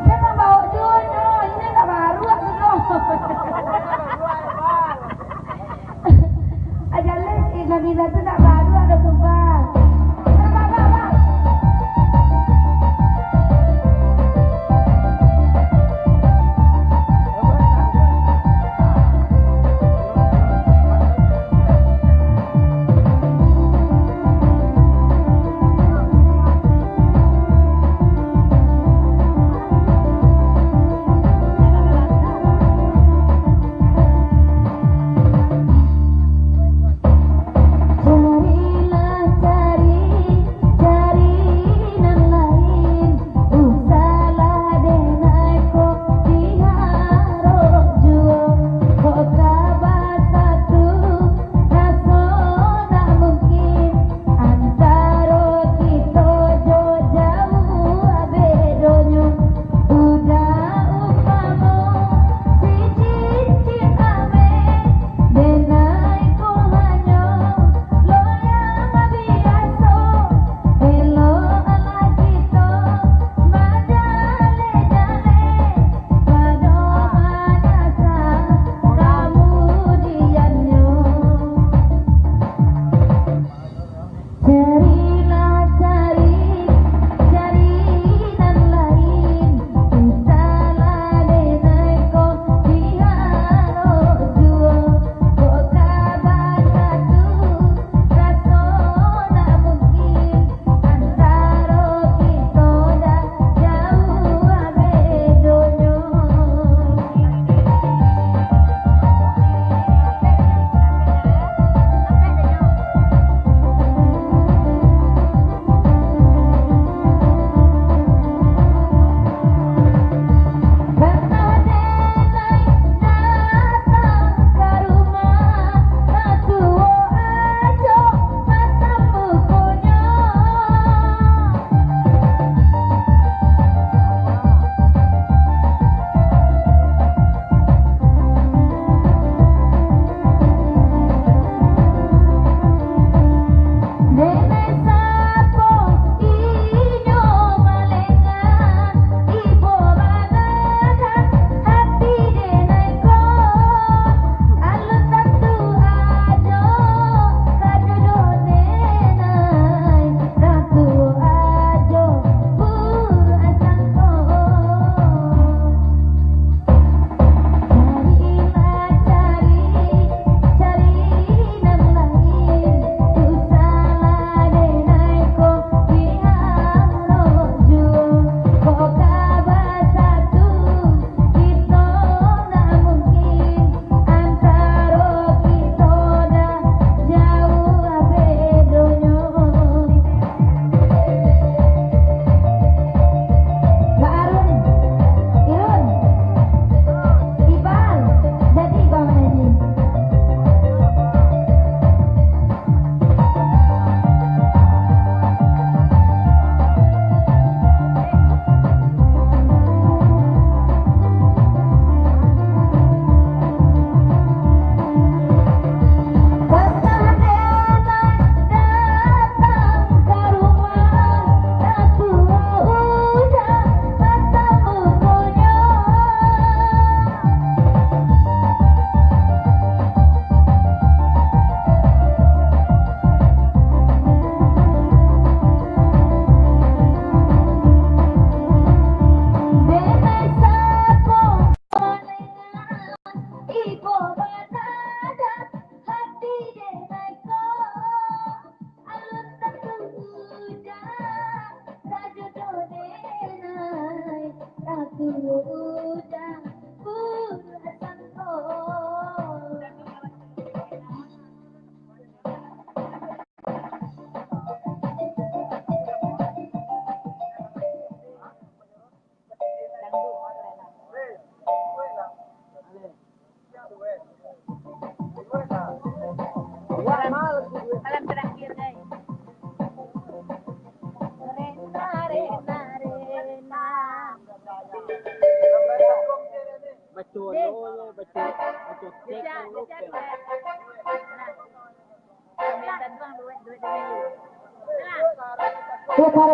Dia tak bawa Jono, ini tak baru aku no. Ajalah Nabila tu tak baru ada Iqbal.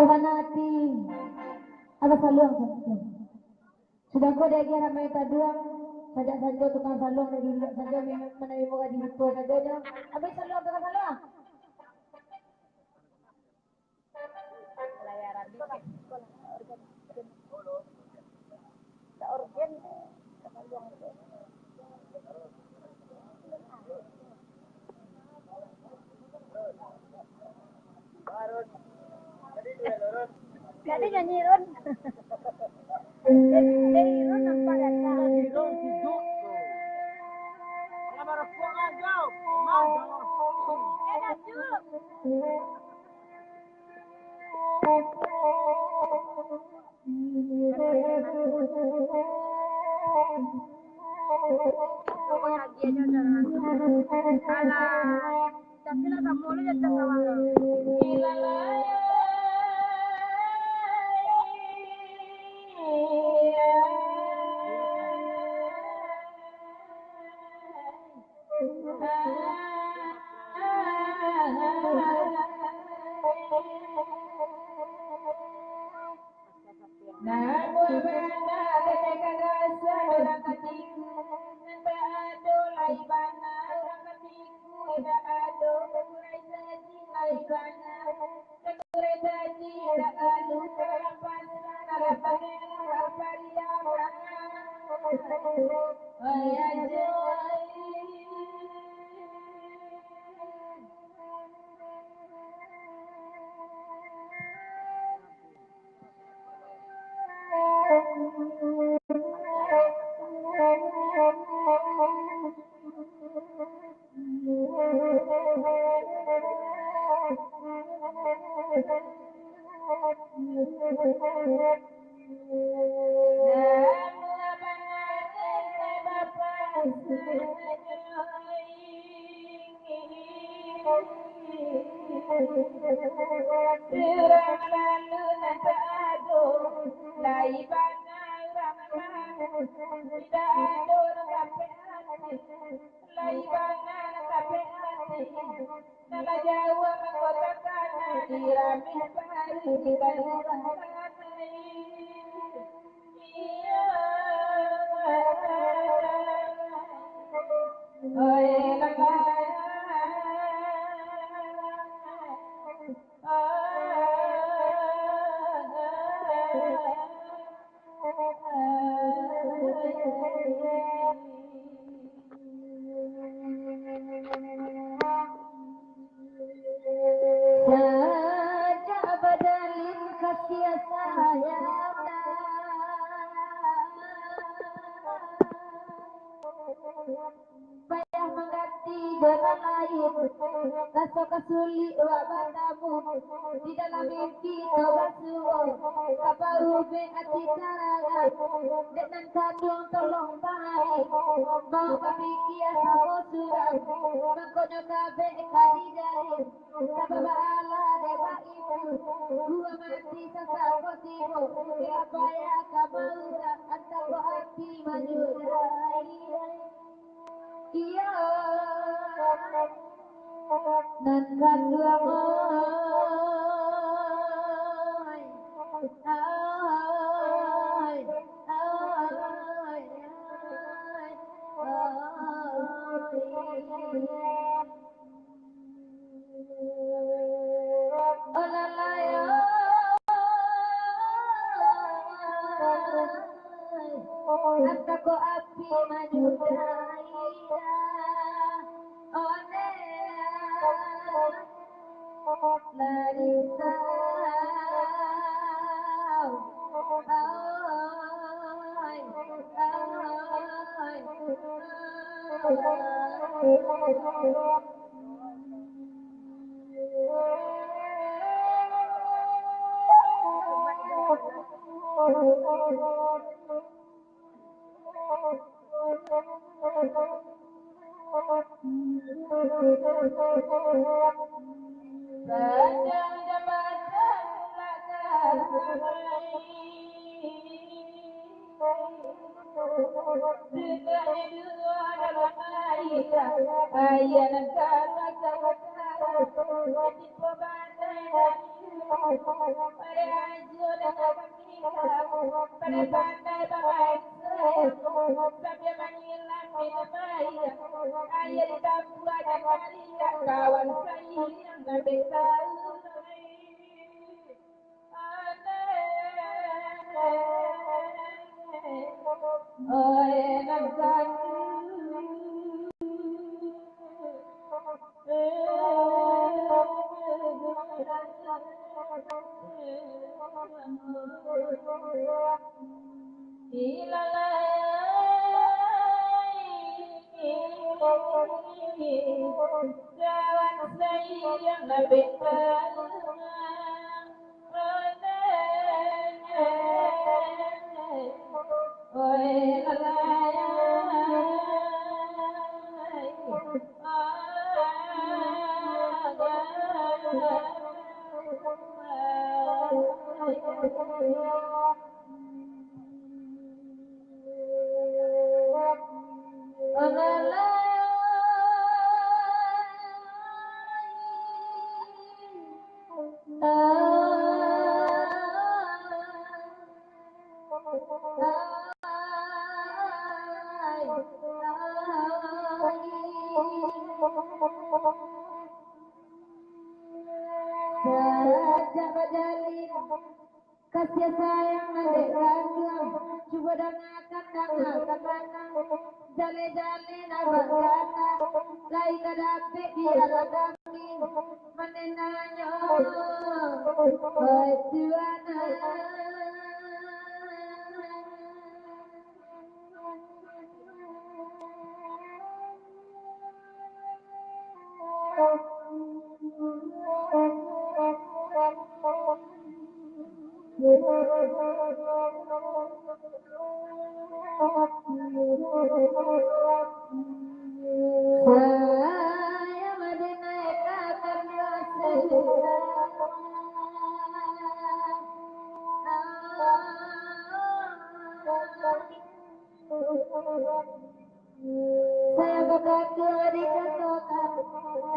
Wanati ada salung sudah kau dia kira mereka dua sajak saja tukang salung dari dulu saja menawi muka di situ saja habis salung tukang salung layaran di organ salung jadi nyanyi Run dari Run apa datang Run hidup Kamar puangan jauh. Mau. enak juga tapi lah kamu lu jatuh kawan Bayang mengganti dengan lain rasa kesulit wabatamu di dalam mimpi kau basuh kapau be ati tarangan dengan kandung tolong baik mau kepikiran sama surau makonyo kabe kadidari sababala dewa ibu gua mati sesako tibu apa ya kabau anta ko hati majurai iya nan kadua moy ay anta ko api majurai Larissa, Kawan saya yang berbeza. Kasih sayang adik ragam, coba dengarkan jale-jale nabak kata, lai kadape biar kami menenangnya, Tuana. Saya mendengarkan saya berkata dikatakan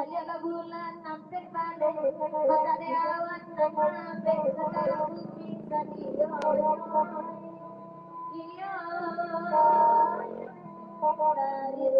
saya bulan hampir balik mata awan sampai sekarang bumi tadi iya dari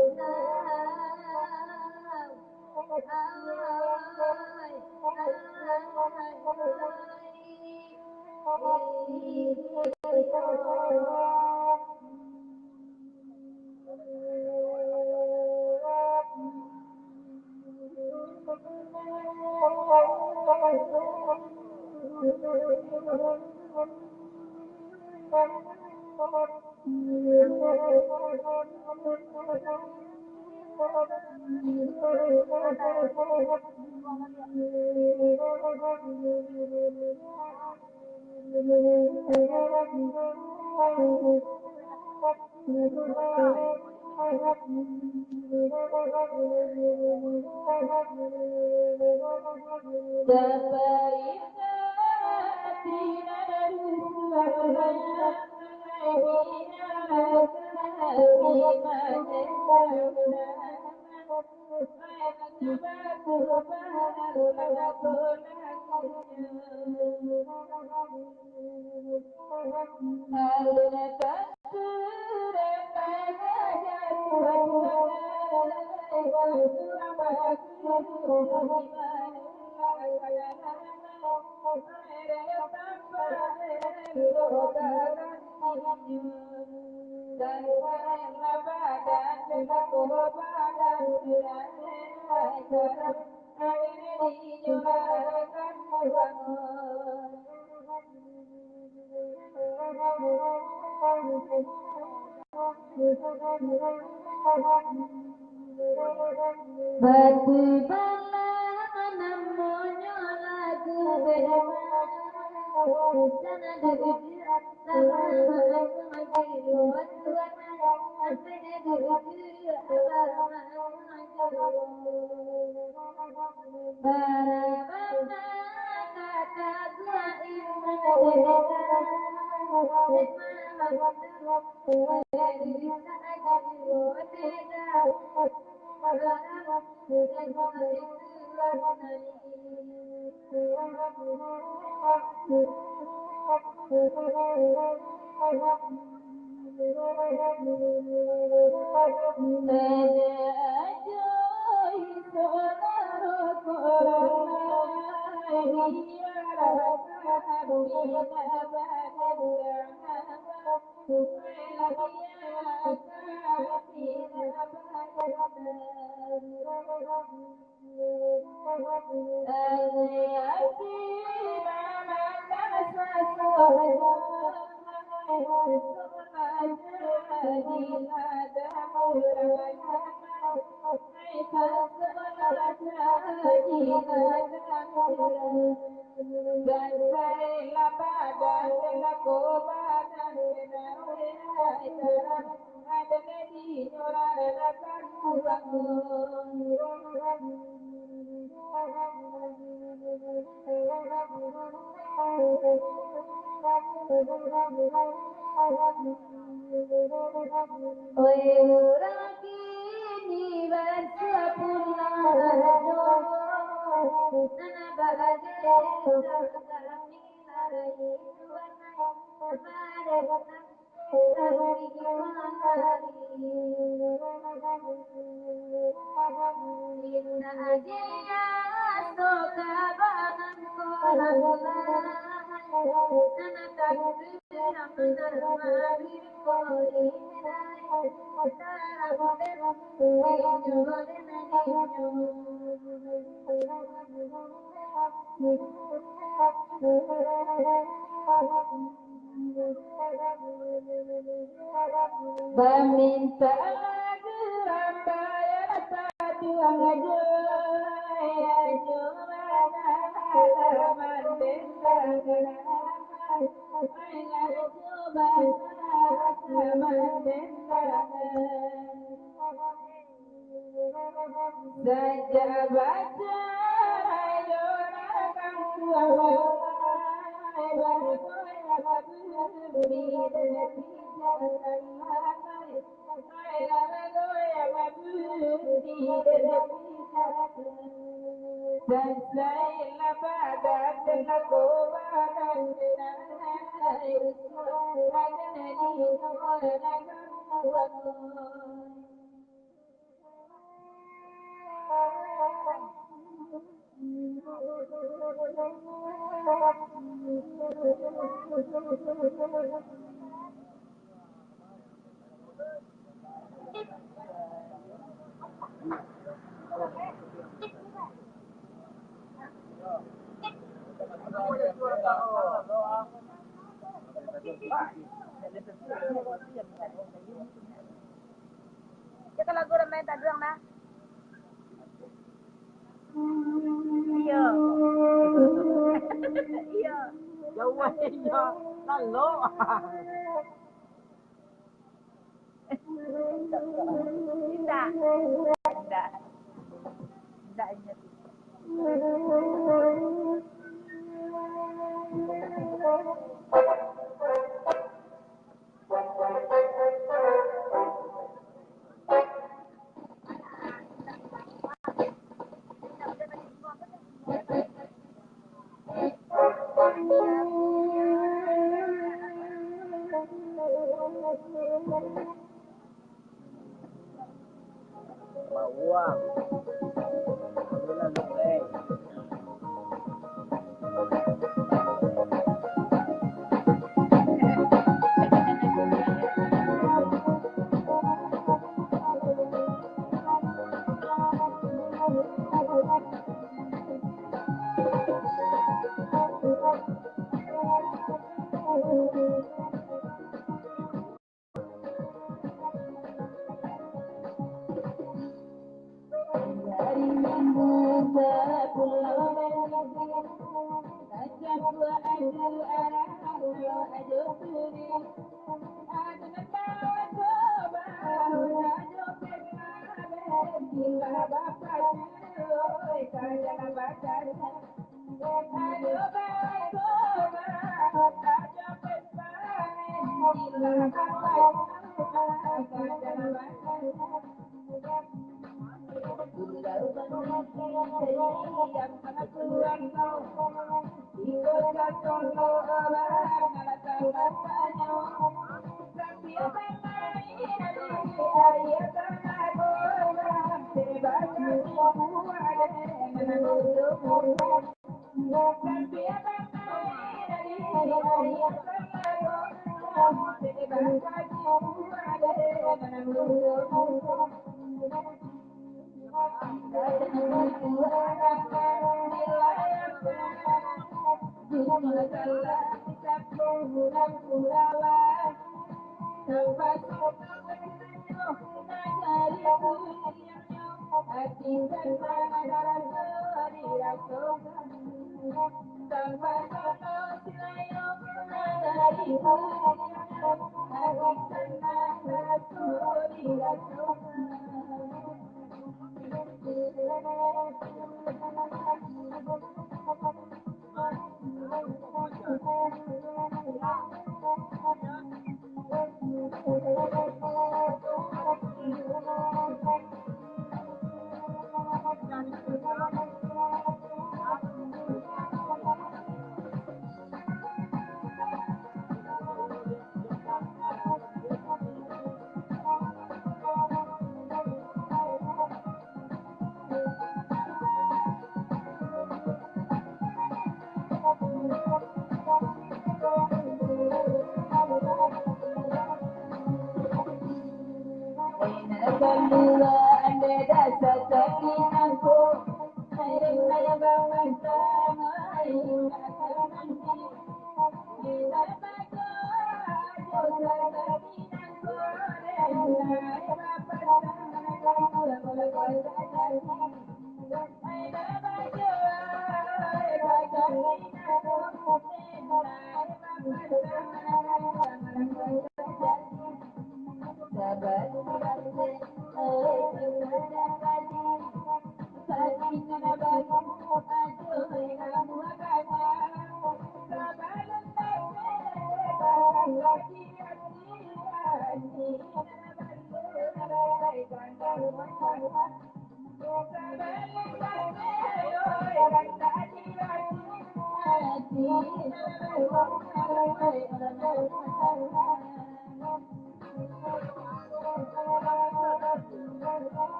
batu bala namonyo lagu dan ada dijirat sama Kita lagu ramai tak doang dah. Iya. Iya. Jauh ya. Lalu. Tidak. Tidak. Tidak ingat. Uang. Alhamdulillah boleh.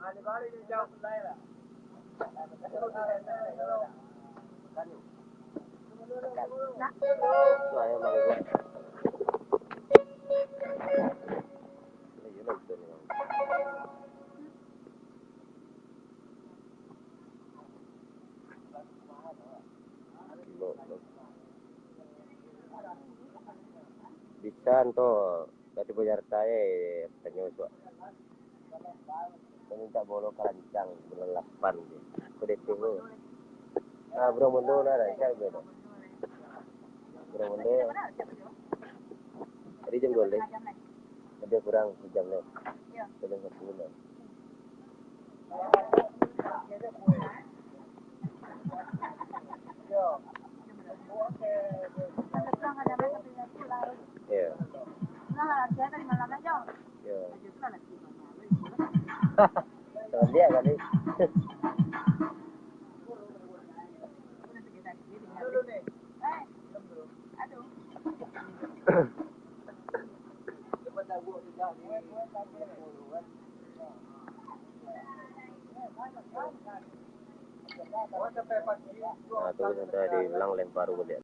Saya malu. Bisa tuh dari bayar saya tanya itu. Saya minta bolo kerancang bulan 8 dia. Kudet dulu. Ah, bro mundur ada saya beda. Bro mundur. Tadi jam 12. Lebih kurang jam leh. Sudah 10. Ya. Ya. Sama dia kali. Nah, itu sudah dibilang lempar udah.